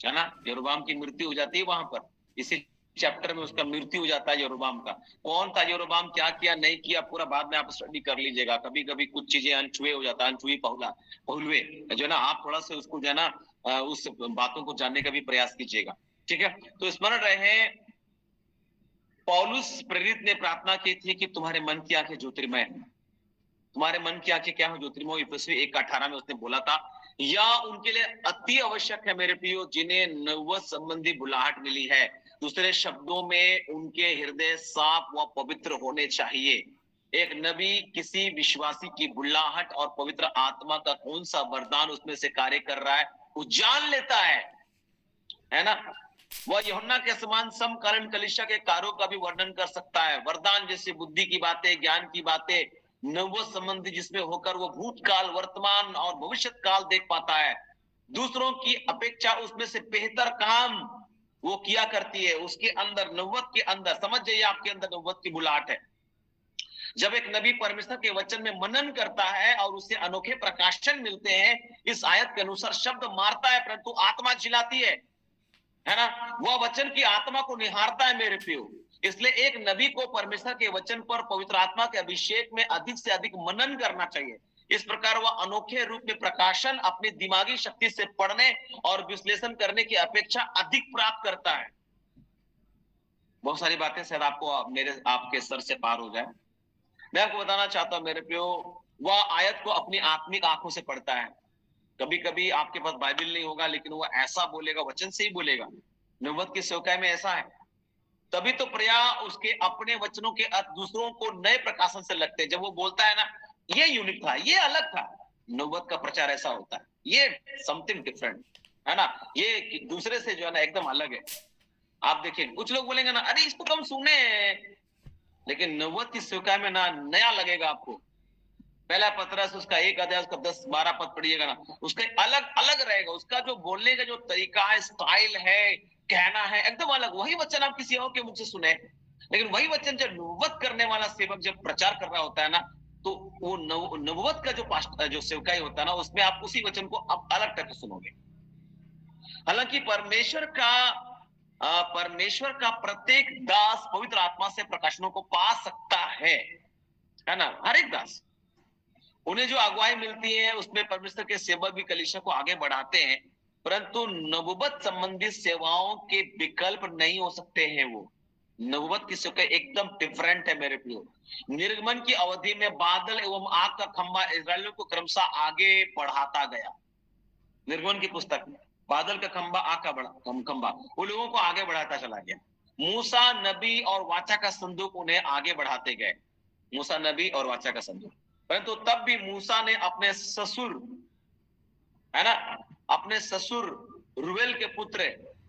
है ना। यरोबाम की मृत्यु हो जाती है वहां पर, इसी चैप्टर में उसका मृत्यु हो जाता है यरोबाम का। कौन था यरोबाम, क्या किया नहीं किया, पूरा बाद में आप स्टडी कर लीजिएगा। कभी कभी कुछ चीजें अनछुए हो जाता है, अनछुई पहुलवे जो है ना, आप थोड़ा सा उसको जो है ना उस बातों को जानने का भी प्रयास कीजिएगा, ठीक है। तो स्मरण रहे, पौलुस प्रेरित ने प्रार्थना की थी कि तुम्हारे मन की आंखें ज्योतिर्मय है। तुम्हारे मन की आंखें क्या हो? ज्योतिर्मय। इफिसी 1:18 में उसने बोला था, या उनके लिए अति आवश्यक है मेरे प्रियो, जिन्हें नबुवत संबंधी बुलाहट मिली है। दूसरे शब्दों में, उनके हृदय साफ व पवित्र होने चाहिए। एक नबी किसी विश्वासी की बुलाहट और पवित्र आत्मा का कौन सा वरदान उसमें से कार्य कर रहा है, वो जान लेता है ना। वह यूहन्ना के समान समकालीन कलीसिया के कार्यों का भी वर्णन कर सकता है। वरदान जैसे बुद्धि की बातें, ज्ञान की बातें, नबुवत संबंधी, जिसमें होकर वो भूतकाल, वर्तमान और भविष्य काल देख पाता है। दूसरों की अपेक्षा उसमें से बेहतर काम वो किया करती है। उसके अंदर, नबुवत के अंदर, समझ जाइए, आपके अंदर नबुवत की बुलाहट है। जब एक नबी परमेश्वर के वचन में मनन करता है और उसे अनोखे प्रकाशन मिलते हैं, इस आयत के अनुसार शब्द मारता है परंतु आत्मा चिल्लाती है ना। वह वचन की आत्मा को निहारता है मेरे प्रियो। इसलिए एक नबी को परमेश्वर के वचन पर पवित्र आत्मा के अभिषेक में अधिक से अधिक मनन करना चाहिए। इस प्रकार वह अनोखे रूप में प्रकाशन अपनी दिमागी शक्ति से पढ़ने और विश्लेषण करने की अपेक्षा अधिक प्राप्त करता है। बहुत सारी बातें शायद आपके सर से पार हो जाए। मैं आपको बताना चाहता हूं मेरे प्रियो, वह आयत को अपनी आत्मिक आंखों से पढ़ता है। कभी कभी आपके पास बाइबल नहीं होगा, लेकिन वो ऐसा बोलेगा, वचन से ही बोलेगा। नबुवत की सेवकाई में ऐसा है। तभी तो प्रया उसके अपने वचनों के अर्थ दूसरों को नए प्रकाशन से लगते हैं। जब वो बोलता है ना, ये यूनिक था, ये अलग था। नबुवत का प्रचार ऐसा होता है, ये समथिंग डिफरेंट, है ना, ये दूसरे से जो है ना एकदम अलग है। आप देखिए, कुछ लोग बोलेंगे ना, अरे इसको कम सुने, लेकिन नबुवत की सेवकाई में ना नया लगेगा आपको। पहला पत्रस उसका 1 अध्याय उसका 10-12 पद पढ़िएगा ना, उसका अलग अलग रहेगा। उसका जो बोलने का जो तरीका है, स्टाइल है, कहना है, एकदम अलग। वही वचन आप किसी और के मुंह से सुने, लेकिन वही वचन जब नबुवत करने वाला सेवक जब प्रचार कर रहा होता है ना, तो वो नबुवत का जो सेवकाई होता है ना, उसमें आप उसी वचन को अब अलग टाइप से सुनोगे। हालांकि परमेश्वर का प्रत्येक दास पवित्र आत्मा से प्रकाशनों को पा सकता है ना। हर एक दास, उन्हें जो अगुवाई मिलती है उसमें परमेश्वर के सेवक भी कलीसिया को आगे बढ़ाते हैं, परंतु नबुवत संबंधी सेवाओं के विकल्प नहीं हो सकते हैं। वो नबुवत की सेवा एकदम डिफरेंट है मेरे प्रियो। निर्गमन की अवधि में बादल एवं आग का खंभा इस्राएलियों को क्रमशः आगे बढ़ाता गया। निर्गमन की पुस्तक में बादल का खंभा, आग का खंभा वो लोगों को आगे बढ़ाता चला गया। मूसा नबी और वाचा का संदूक उन्हें आगे बढ़ाते गए। मूसा नबी और वाचा का संदूक, परंतु तब भी मूसा ने अपने ससुर, है ना, अपने ससुर रूबेल के पुत्र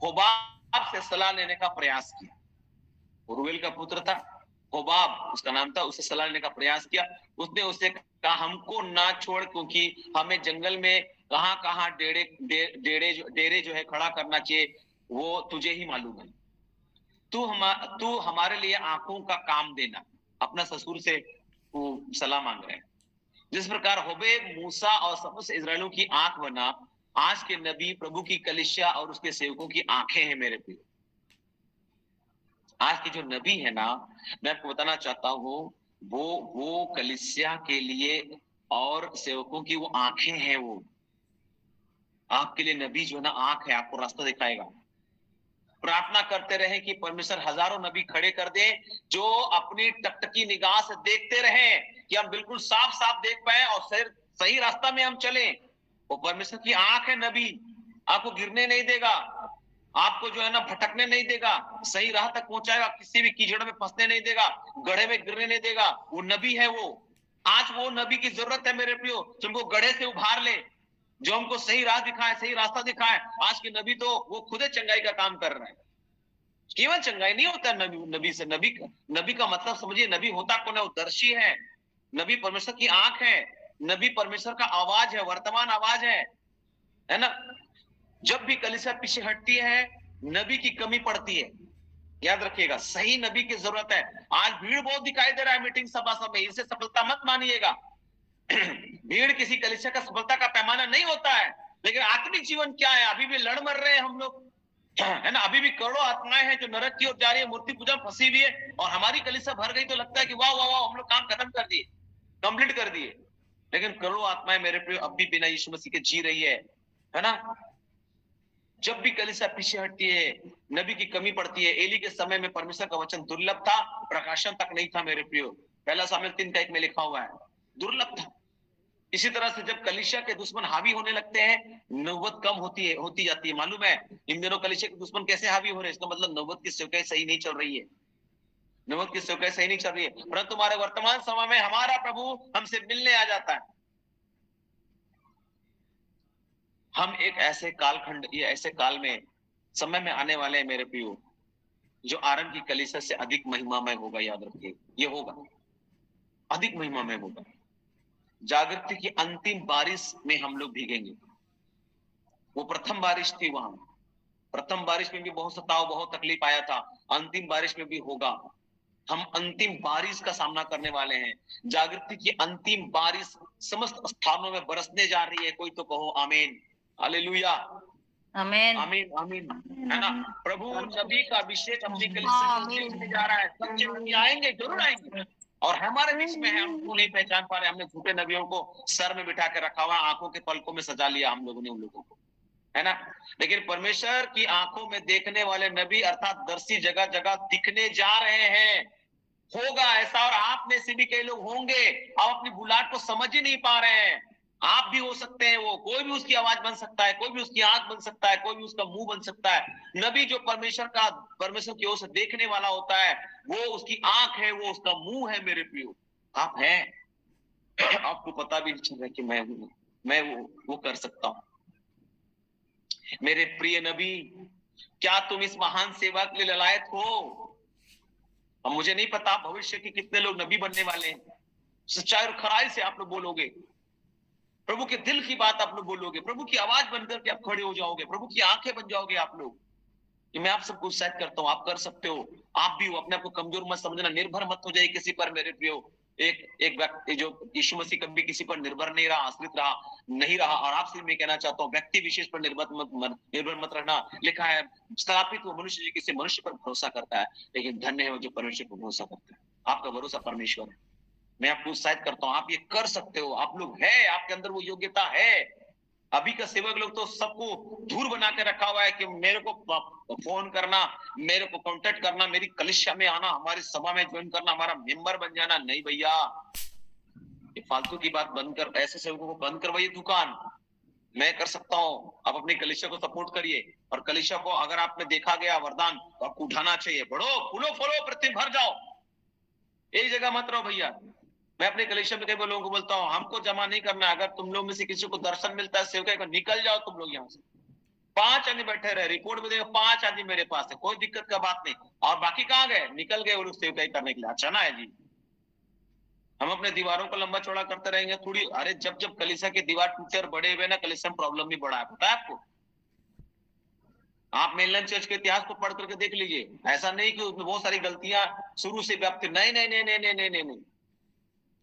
होबाब से सलाह लेने का प्रयास किया। रूबेल का पुत्र था होबाब, उसका नाम था, उससे सलाह लेने का प्रयास किया। उसने उससे कहा, हमको ना छोड़, क्योंकि हमें जंगल में कहां कहां डेरे जो है खड़ा करना चाहिए, वो तुझे ही मालूम है। तू हमारे लिए आंखों का काम देना। अपना ससुर से सलाह मांग रहे हैं। जिस प्रकार होबेब मूसा और समस्त इस्राएलियों की आंख बना, आज के नबी, प्रभु की कलीसिया और उसके सेवकों की आंखें हैं मेरे प्रिय। आज के जो नबी है ना, मैं आपको बताना चाहता हूँ, वो कलीसिया के लिए और सेवकों की वो आंखें हैं। वो आपके लिए नबी जो है ना आंख है, आपको रास्ता दिखाएगा। प्रार्थना करते रहे कि परमेश्वर हजारों नबी खड़े कर दे जो अपनी टकटकी निगाह से देखते रहे कि हम बिल्कुल साफ साफ देख पाए और सही रास्ता में हम चले। वो परमेश्वर की आंख है नबी, आपको गिरने नहीं देगा, आपको जो है ना भटकने नहीं देगा, सही राह तक पहुंचाएगा, किसी भी कीचड़ में फंसने नहीं देगा, गड्ढे में गिरने नहीं देगा। वो नबी है। वो आज वो नबी की जरूरत है मेरे प्रियो, तुमको गड्ढे से उभार ले, जो हमको सही राह दिखाए, सही रास्ता दिखाए। आज के नबी तो वो खुद चंगाई का काम कर रहे हैं। केवल चंगाई नहीं होता नबी से। नबी का मतलब समझिए, नबी होता कौन है? वो दर्शी है। नबी परमेश्वर की आंख है। नबी परमेश्वर का आवाज है, वर्तमान आवाज है ना। जब भी कलीसिया पीछे हटती है, नबी की कमी पड़ती है। याद रखिएगा, सही नबी की जरूरत है। आज भीड़ बहुत दिखाई दे रहा है मीटिंग सभा सब में, इसे सफलता मत मानिएगा। भीड़ किसी कलीसिया का सफलता का पैमाना नहीं होता है। लेकिन आत्मिक जीवन क्या है? अभी भी लड़ मर रहे हैं हम लोग, है ना। अभी भी करोड़ों आत्माएं हैं जो नरक की ओर जा रही है, मूर्ति पूजा फंसी हुई है। और हमारी कलीसिया भर गई तो लगता है कि वाह वाह वाह, हम लोग काम खत्म कर दिए, कंप्लीट कर दिए। लेकिन करोड़ों आत्माएं मेरे प्रिय अब भी बिना यीशु मसीह के जी रही है ना। जब भी कलीसिया पीछे हटती है, नबी की कमी पड़ती है। एली के समय में परमेश्वर का वचन दुर्लभ था, प्रकाशन तक नहीं था मेरे प्रियो। पहला सामुएल 3:1 में लिखा हुआ है, दुर्लभ था। इसी तरह से जब कलीसिया के दुश्मन हावी होने लगते हैं, नबूवत कम होती जाती है। मालूम है इन दिनों कलीसिया के दुश्मन कैसे हावी हो रहे हैं? इसका मतलब नबूवत की सेवकाई सही नहीं चल रही है। नबूवत की सेवकाई सही नहीं चल रही है। परंतु तुम्हारे वर्तमान समय में हमारा प्रभु हमसे मिलने आ जाता है। हम एक ऐसे कालखंड या ऐसे काल में समय में आने वाले हैं मेरे प्रियो, जो आरंभ की कलीसिया से अधिक महिमामय होगा। याद रखिए, ये होगा, अधिक महिमामय होगा। जागृति की अंतिम बारिश में हम लोग भीगेंगे। वो प्रथम बारिश थी, वहां प्रथम बारिश में भी बहुत सताव, बहुत तकलीफ आया था। अंतिम बारिश में भी होगा। हम अंतिम बारिश का सामना करने वाले हैं। जागृति की अंतिम बारिश समस्त स्थानों में बरसने जा रही है। कोई तो कहो आमीन, हालेलुया, आमीन, आमीन, आमीन, है ना। प्रभु नबी का अभिषेक अपनी कलीसिया में देखने जा रहा है। सच्चे नबी आएंगे, जरूर आएंगे, और हमारे बीच में है। हम उनको नहीं पहचान पा रहे। हमने झूठे नबियों को सर में बिठा के रखा हुआ, आंखों के पलकों में सजा लिया हम लोगों ने उन लोगों को, है ना। लेकिन परमेश्वर की आंखों में देखने वाले नबी अर्थात दर्शी जगह जगह दिखने जा रहे हैं। होगा ऐसा, और आप में से भी कई लोग होंगे, आप अपनी बुलाहट को समझ ही नहीं पा रहे हैं। आप भी हो सकते हैं वो, कोई भी उसकी आवाज बन सकता है, कोई भी उसकी आंख बन सकता है, कोई भी उसका मुंह बन सकता है। नबी जो परमेश्वर की ओर से देखने वाला होता है, वो उसकी आंख है, वो उसका मुंह है मेरे प्रियो। आप हैं, आपको पता भी नहीं चल रहा कि मैं वो कर सकता हूं। मेरे प्रिय नबी, क्या तुम इस महान सेवा के लिए ललायत हो? अब मुझे नहीं पता भविष्य के कितने लोग नबी बनने वाले हैं। सच्चाई और खराई से आप लोग बोलोगे, प्रभु के दिल की बात आप लोग बोलोगे, प्रभु की आवाज बनकर के आप खड़े हो जाओगे, प्रभु की आंखें बन जाओगे आप लोग। कि मैं आप सबको उत्साहित करता हूँ, आप कर सकते हो। आप भी हो, अपने आप को कमजोर मत समझना, निर्भर मत हो जाए किसी पर मेरे प्रियो। एक व्यक्ति जो यीशु मसीह कभी किसी पर निर्भर नहीं रहा, आश्रित नहीं रहा। और आपसे मैं कहना चाहता हूँ, व्यक्ति विशेष पर निर्भर मत रहना। लिखा है, स्थापित वो मनुष्य जी किसी मनुष्य पर भरोसा करता है, लेकिन धन्य है वो जो परमेश्वर पर भरोसा करता है। आपका भरोसा परमेश्वर है। मैं आपको उत्साहित करता हूँ, आप ये कर सकते हो। आप लोग है, आपके अंदर वो योग्यता है। अभी का सेवक लोग तो सबको धूर बना के रखा हुआ है कि मेरे को फोन करना, मेरे को कांटेक्ट करना, मेरी कलीसिया में आना, हमारी सभा में ज्वाइन करना, हमारा मेंबर बन जाना। नहीं भैया, ये फालतू की बात बंद कर। ऐसे सेवकों को बंद करवाइए दुकान। मैं कर सकता हूँ, आप अपनी कलीसिया को सपोर्ट करिए। और कलीसिया को अगर आप में देखा गया वरदान तो आपको उठाना चाहिए। बढ़ो, फूलो फूलो, पृथ्वी भर जाओ, एक जगह मत रहो भैया। मैं अपने कलीसिया में कई लोगों को बोलता हूँ, हमको जमा नहीं करना। अगर तुम लोग में से किसी को दर्शन मिलता है सेवकाई का, निकल जाओ तुम लोग यहाँ से। 5 आदमी बैठे रहे, रिपोर्ट में देखो 5 आदमी मेरे पास है, कोई दिक्कत का बात नहीं। और बाकी कहाँ गए? निकल गए वो लोग सेवकाई करने के लिए। अच्छा ना है जी, हम अपने दीवारों को लंबा चौड़ा करते रहेंगे थोड़ी। अरे जब कलीसिया की दीवार टूटे और बड़े हुए ना, कलीसिया में प्रॉब्लम भी बढ़ा है, पता है आपको। आप मेनलैंड चर्च के इतिहास को पढ़ करके देख लीजिए। ऐसा नहीं कि उसमें बहुत सारी गलतियां शुरू से व्याप्त, नहीं नहीं नहीं नहीं नहीं नहीं।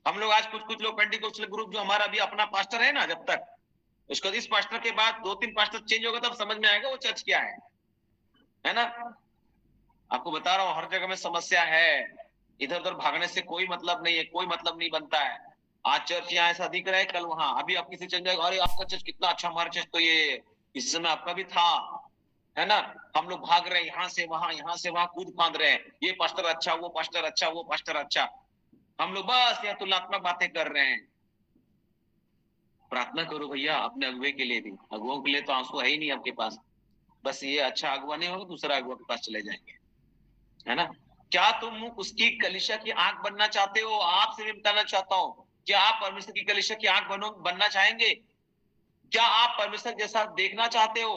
हम लोग आज कुछ लोग पेंटिकोस्टल ग्रुप जो हमारा भी अपना पास्टर है ना, जब तक उसके बाद इस पास्टर के बाद 2-3 पास्टर चेंज होगा तब समझ में आएगा वो चर्च क्या है ना। आपको बता रहा हूँ हर जगह में समस्या है, इधर उधर भागने से कोई मतलब नहीं है, कोई मतलब नहीं बनता है। आज चर्च यहाँ ऐसा दिख रहा है, कल वहां, अभी आप किसी चल जाएगा, अरे आपका चर्च कितना अच्छा, हमारा चर्च तो ये इस समय आपका भी था, है ना। हम लोग भाग रहे हैं यहाँ से वहां कूद फांद रहे हैं, ये पास्टर अच्छा, वो पास्टर अच्छा, वो पास्टर अच्छा। हम लोग बस यहाँ तुलनात्मक बातें कर रहे हैं। प्रार्थना करो भैया अपने अगुवे के लिए भी, अगुओं के लिए तो आंसू है ही नहीं आपके पास, बस ये अच्छा अगुवा नहीं होगा दूसरा अगुवा के पास चले जाएंगे, है ना। क्या तुम उसकी कलीसिया की आंख बनना चाहते हो? आपसे भी बताना चाहता हूँ, क्या आप परमेश्वर की कलीसिया की आंख बनना चाहेंगे? क्या आप परमेश्वर जैसा देखना चाहते हो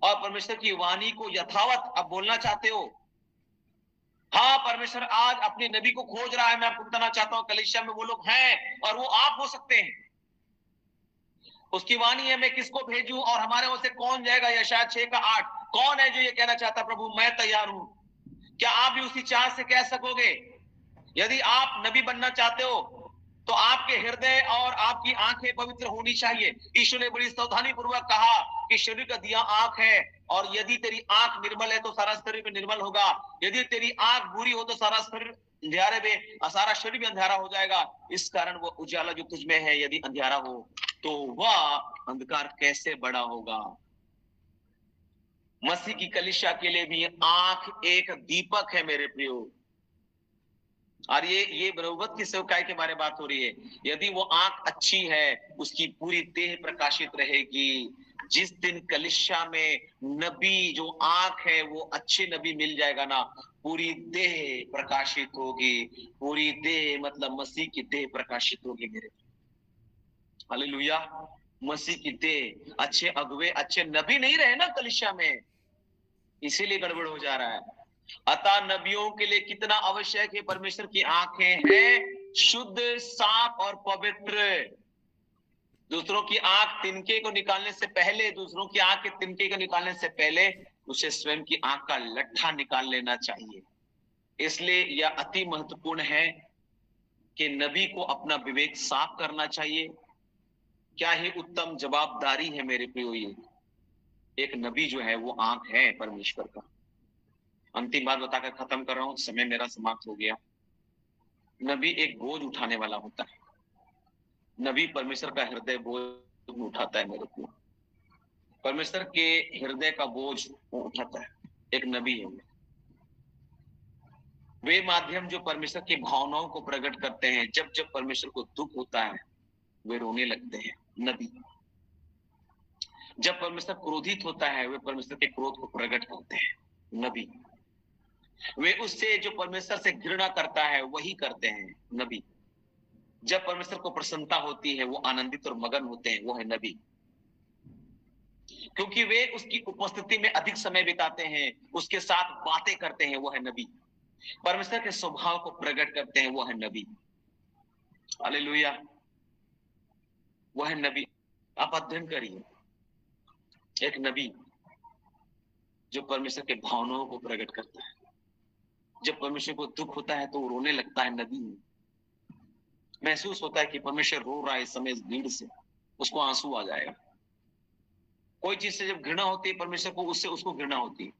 और परमेश्वर की वाणी को यथावत अब बोलना चाहते हो? हाँ, परमेश्वर आज अपने नबी को खोज रहा है। मैं आपको बताना चाहता हूँ कलीसिया में वो लोग हैं और वो आप हो सकते हैं। उसकी वाणी है, मैं किसको भेजूं और हमारे ओर से कौन जाएगा? यशायाह 6:8। कौन है जो ये कहना चाहता प्रभु मैं तैयार हूं? क्या आप भी उसी चाह से कह सकोगे? यदि आप नबी बनना चाहते हो तो आपके हृदय और आपकी आंखें पवित्र होनी चाहिए। ईश्वर ने बड़ी सावधानी पूर्वक कहा कि शरीर का दिया आंख है, और यदि तेरी आंख निर्मल है तो सारा शरीर भी निर्मल होगा, यदि तेरी आंख बुरी हो तो सारा शरीर अंधेरे में, सारा शरीर भी अंधेरा हो जाएगा। इस कारण वो उजाला जो तुझ में है यदि अंधेरा हो तो वह अंधकार कैसे बड़ा होगा। मसीह की कलीसिया के लिए भी आंख एक दीपक है मेरे प्रियो। और ये नबूवत की सेवकाई के बारे में बात हो रही है। यदि वो आंख अच्छी है उसकी पूरी देह प्रकाशित रहेगी। जिस दिन कलीसिया में नबी जो आंख है वो अच्छे नबी मिल जाएगा ना, पूरी देह प्रकाशित होगी। पूरी देह मतलब मसीह की देह प्रकाशित होगी मेरे। हालेलुया। मसीह की देह, अच्छे अगुवे अच्छे नबी नहीं रहे ना कलीसिया में, इसीलिए गड़बड़ हो जा रहा है। अतः नबियों के लिए कितना आवश्यक है परमेश्वर की आंखें हैं शुद्ध, साफ और पवित्र। दूसरों की आंख तिनके को निकालने से पहले, दूसरों की आंख के तिनके को निकालने से पहले उसे स्वयं की आंख का लट्ठा निकाल लेना चाहिए। इसलिए यह अति महत्वपूर्ण है कि नबी को अपना विवेक साफ करना चाहिए। क्या ही उत्तम जवाबदारी है मेरे प्रियो। ये एक नबी जो है वो आंख है परमेश्वर का। अंतिम बात बताकर खत्म कर रहा हूं, समय मेरा समाप्त हो गया। नबी एक बोझ उठाने वाला होता है। नबी परमेश्वर का हृदय बोझ उठाता है मेरे को। परमेश्वर के हृदय का बोझ वो उठाता है, एक नबी है। वे माध्यम जो परमेश्वर की भावनाओं को प्रकट करते हैं। जब जब परमेश्वर को दुख होता है वे रोने लगते हैं, नबी। जब परमेश्वर क्रोधित होता है वे परमेश्वर के क्रोध को प्रकट करते हैं, नबी। वे उससे जो परमेश्वर से घृणा करता है वही करते हैं, नबी। जब परमेश्वर को प्रसन्नता होती है वो आनंदित और मगन होते हैं, वो है नबी। क्योंकि वे उसकी उपस्थिति में अधिक समय बिताते हैं, उसके साथ बातें करते हैं, वो है नबी। परमेश्वर के स्वभाव को प्रकट करते हैं, वो है नबी। हालेलुया, वो है नबी। आप अध्ययन करिए, एक नबी जो परमेश्वर के भावनाओं को प्रकट करता है। जब परमेश्वर को दुख होता है तो वो रोने लगता है, नबी। महसूस होता है कि परमेश्वर रो रहा है इस समय, इस भीड़ से उसको आंसू आ जाएगा। कोई चीज से जब घृणा होती है परमेश्वर को, उससे उसको घृणा होती है।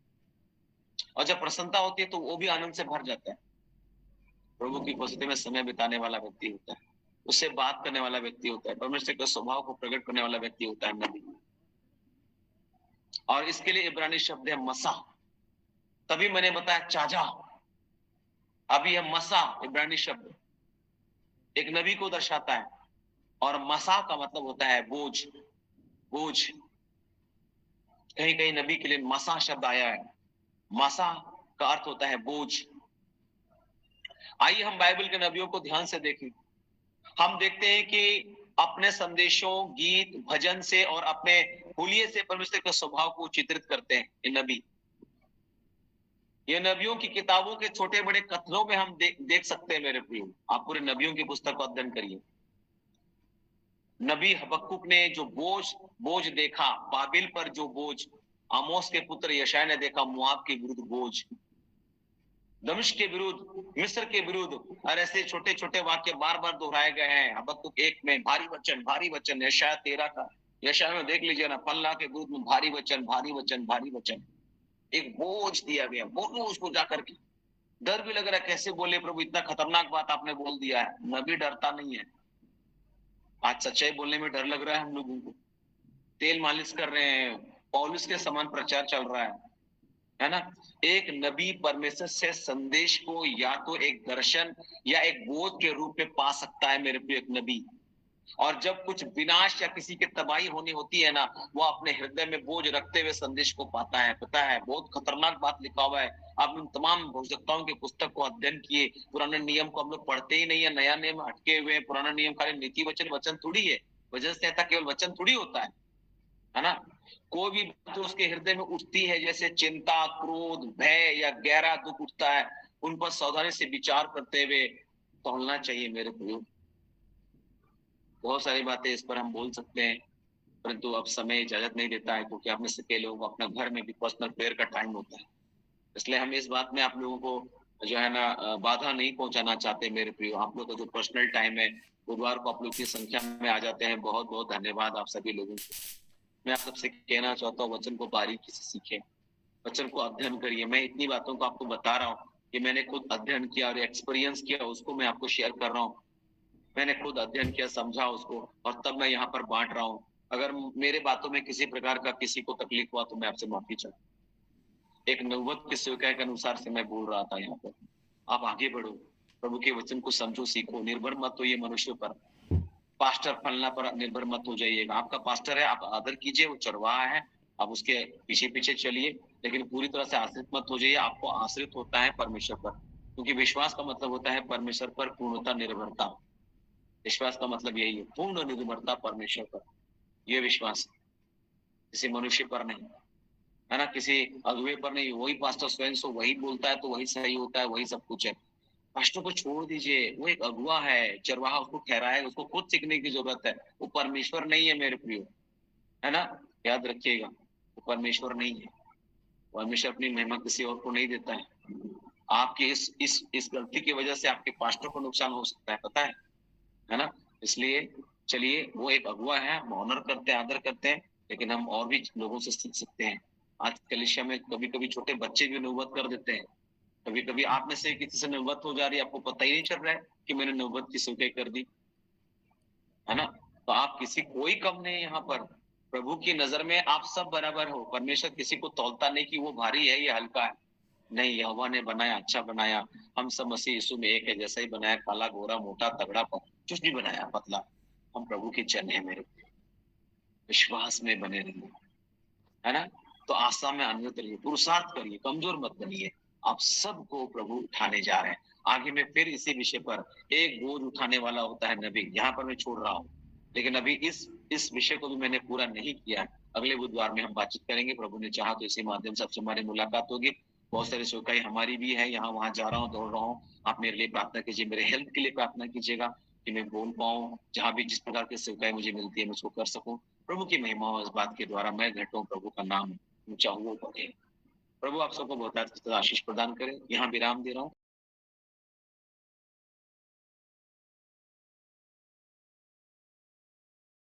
और जब प्रसन्नता होती है तो वो भी आनंद से भर जाता है। प्रभु की उपस्थिति में समय बिताने वाला व्यक्ति होता है, उससे बात करने वाला व्यक्ति होता है, परमेश्वर के स्वभाव को प्रकट करने वाला व्यक्ति होता है, नबी। और इसके लिए इब्रानी शब्द है मसा। तभी मैंने बताया चाजा। अभी यह मसा इब्रानी शब्द एक नबी को दर्शाता है। और मसा का मतलब होता है बोझ। बोझ, कहीं कहीं नबी के लिए मसा शब्द आया है। मसा का अर्थ होता है बोझ। आइए हम बाइबल के नबियों को ध्यान से देखें। हम देखते हैं कि अपने संदेशों, गीत, भजन से और अपने हुलिये से परमेश्वर के स्वभाव को चित्रित करते हैं ये नबी। ये नबियों की किताबों के छोटे बड़े कथनों में हम देख सकते हैं मेरे प्रियो। आप पूरे नबियों की पुस्तक को अध्ययन करिए। नबी हबक्कुक ने जो बोझ देखा, बाबिल पर जो बोझ, आमोस के पुत्र यशायाह ने देखा मोआब के विरुद्ध बोझ, दमिश्क के विरुद्ध, मिस्र के विरुद्ध, और ऐसे छोटे छोटे वाक्य बार बार दोहराए गए हैं हबक्कुक 1 में। भारी वचन, यशायाह 13 का, यशायाह में देख लीजिए ना, पल्ला के दूध में भारी वचन, भारी वचन, भारी वचन, एक बोझ दिया गया, बोलो उसको जाकर के। डर भी लग रहा है, कैसे बोले प्रभु, इतना खतरनाक बात आपने बोल दिया है। नबी डरता नहीं है। आज सच्चाई बोलने में डर लग रहा है हम लोगों को। तेल मालिश कर रहे हैं, पौलुस के समान प्रचार चल रहा है ना। एक नबी परमेश्वर से संदेश को या तो एक दर्शन या एक बोझ के रूप में पा सकता है मेरे प्रिय, एक नबी। और जब कुछ विनाश या किसी की तबाही होनी होती है ना, वो अपने हृदय में बोझ रखते हुए संदेश को पाता है। पता है, बहुत खतरनाक बात लिखा हुआ है। आप उन तमाम भविष्यवक्ताओं के पुस्तक को अध्ययन किए, पुराने नियम को हम लोग पढ़ते ही नहीं है, नया नियम अटके हुए। पुराना नियम खाली नीति वचन, वचन थोड़ी है। वचन संहिता केवल वचन थोड़ी होता है ना। कोई भी बात उसके हृदय में उठती है, जैसे चिंता, क्रोध, भय या गहरा दुख उठता है, उन पर सावधानी से विचार करते हुए तौलना चाहिए मेरे प्रियो। बहुत सारी बातें इस पर हम बोल सकते हैं, परंतु अब समय इजाजत नहीं देता है, क्योंकि आप में से कई लोगों को अपना घर में भी पर्सनल प्रेयर का टाइम होता है। इसलिए हम इस बात में आप लोगों को जो है ना बाधा नहीं पहुंचाना चाहते मेरे प्रियो। आप लोग का जो पर्सनल टाइम है, बुधवार को आप लोग की संख्या में आ जाते हैं, बहुत बहुत धन्यवाद आप सभी लोगों को। मैं आप सबसे कहना चाहता हूँ, वचन को बारीकी से सीखें, वचन को अध्ययन करिए। मैं इतनी बातों को आपको बता रहा हूँ कि मैंने खुद अध्ययन किया और एक्सपीरियंस किया, उसको मैं आपको शेयर कर रहा हूँ। मैंने खुद अध्ययन किया, समझा उसको, और तब मैं यहाँ पर बांट रहा हूँ। अगर मेरे बातों में किसी प्रकार का किसी को तकलीफ हुआ तो मैं आपसे माफी चाहता हूँ। एक नबूवत के सेवकाई के अनुसार से मैं बोल रहा था यहाँ पर। आप आगे बढ़ो, प्रभु के वचन को समझो, सीखो, निर्भर मत होइए मनुष्य पर, पास्टर फलना पर निर्भर मत हो जाइएगा। आपका पास्टर है, आप आदर कीजिए, वो चरवाहा है, आप उसके पीछे पीछे चलिए, लेकिन पूरी तरह से आश्रित मत हो जाइए। आपको आश्रित होता है परमेश्वर पर, क्योंकि विश्वास का मतलब होता है परमेश्वर पर पूर्णता निर्भरता। विश्वास का मतलब यही है, पूर्ण निर्भरता परमेश्वर पर। यह विश्वास किसी मनुष्य पर नहीं, है ना, किसी अगुवे पर नहीं। वही पास्टर स्वयं से वही बोलता है तो वही सही होता है, वही सब कुछ है। पास्टर को छोड़ दीजिए, वो एक अगुवा है, चरवाहा उसको ठहराए, उसको खुद सीखने की जरूरत है। वो परमेश्वर नहीं है मेरे प्रियो, है ना, याद रखिएगा, वो परमेश्वर नहीं है। परमेश्वर अपनी महिमा किसी और को नहीं देता है। आपकी इस गलती की वजह से आपके पास्टर को नुकसान हो सकता है, पता है ना। इसलिए चलिए, वो एक अगुवा है, हम ऑनर करते हैं, आदर करते हैं, लेकिन हम और भी लोगों से सीख सकते हैं। आज कलीसिया में कभी कभी छोटे बच्चे भी नबूवत कर देते हैं। कभी कभी आप में से किसी से नबूवत हो जा रही है, आपको पता ही नहीं चल रहा है कि मैंने नबूवत की सेवकाई कर दी, है ना। तो आप किसी कोई कम नहीं, यहाँ पर प्रभु की नजर में आप सब बराबर हो। परमेश्वर किसी को तौलता नहीं कि वो भारी है, ये हल्का है, नहीं। यहोवा ने बनाया, अच्छा बनाया। हम सब मसीह यीशु में एक है, जैसा ही बनाया, काला गोरा मोटा तगड़ा कुछ भी बनाया, पतला, हम प्रभु के जन है मेरे। विश्वास में बने रहिए, है ना। तो आशा में अनृत रहिए, पुरुषार्थ करिए, कमजोर मत बनिए। आप सबको प्रभु उठाने जा रहे हैं। आगे में फिर इसी विषय पर एक बोझ उठाने वाला होता है नबी, यहाँ पर मैं छोड़ रहा हूँ, लेकिन अभी इस विषय को भी मैंने पूरा नहीं किया है। अगले बुधवार में हम बातचीत करेंगे, प्रभु ने चाहा तो इसी माध्यम से आपसे हमारी मुलाकात होगी। बहुत सारी सेवकाई हमारी भी है, यहाँ वहां जा रहा हूँ, दौड़ रहा हूँ। आप मेरे लिए प्रार्थना कीजिए, मेरे हेल्थ के लिए प्रार्थना कीजिएगा, कि मैं बोल पाऊँ, जहाँ भी जिस प्रकार की सेवकाई मुझे मिलती है मैं उसको कर सकूँ। प्रभु की महिमा हो इस बात के द्वारा, मैं घटूं, प्रभु का नाम ऊंचा हुआ बढ़े। प्रभु आप सबको बहुत आशीष प्रदान करे। यहाँ विराम दे रहा हूँ।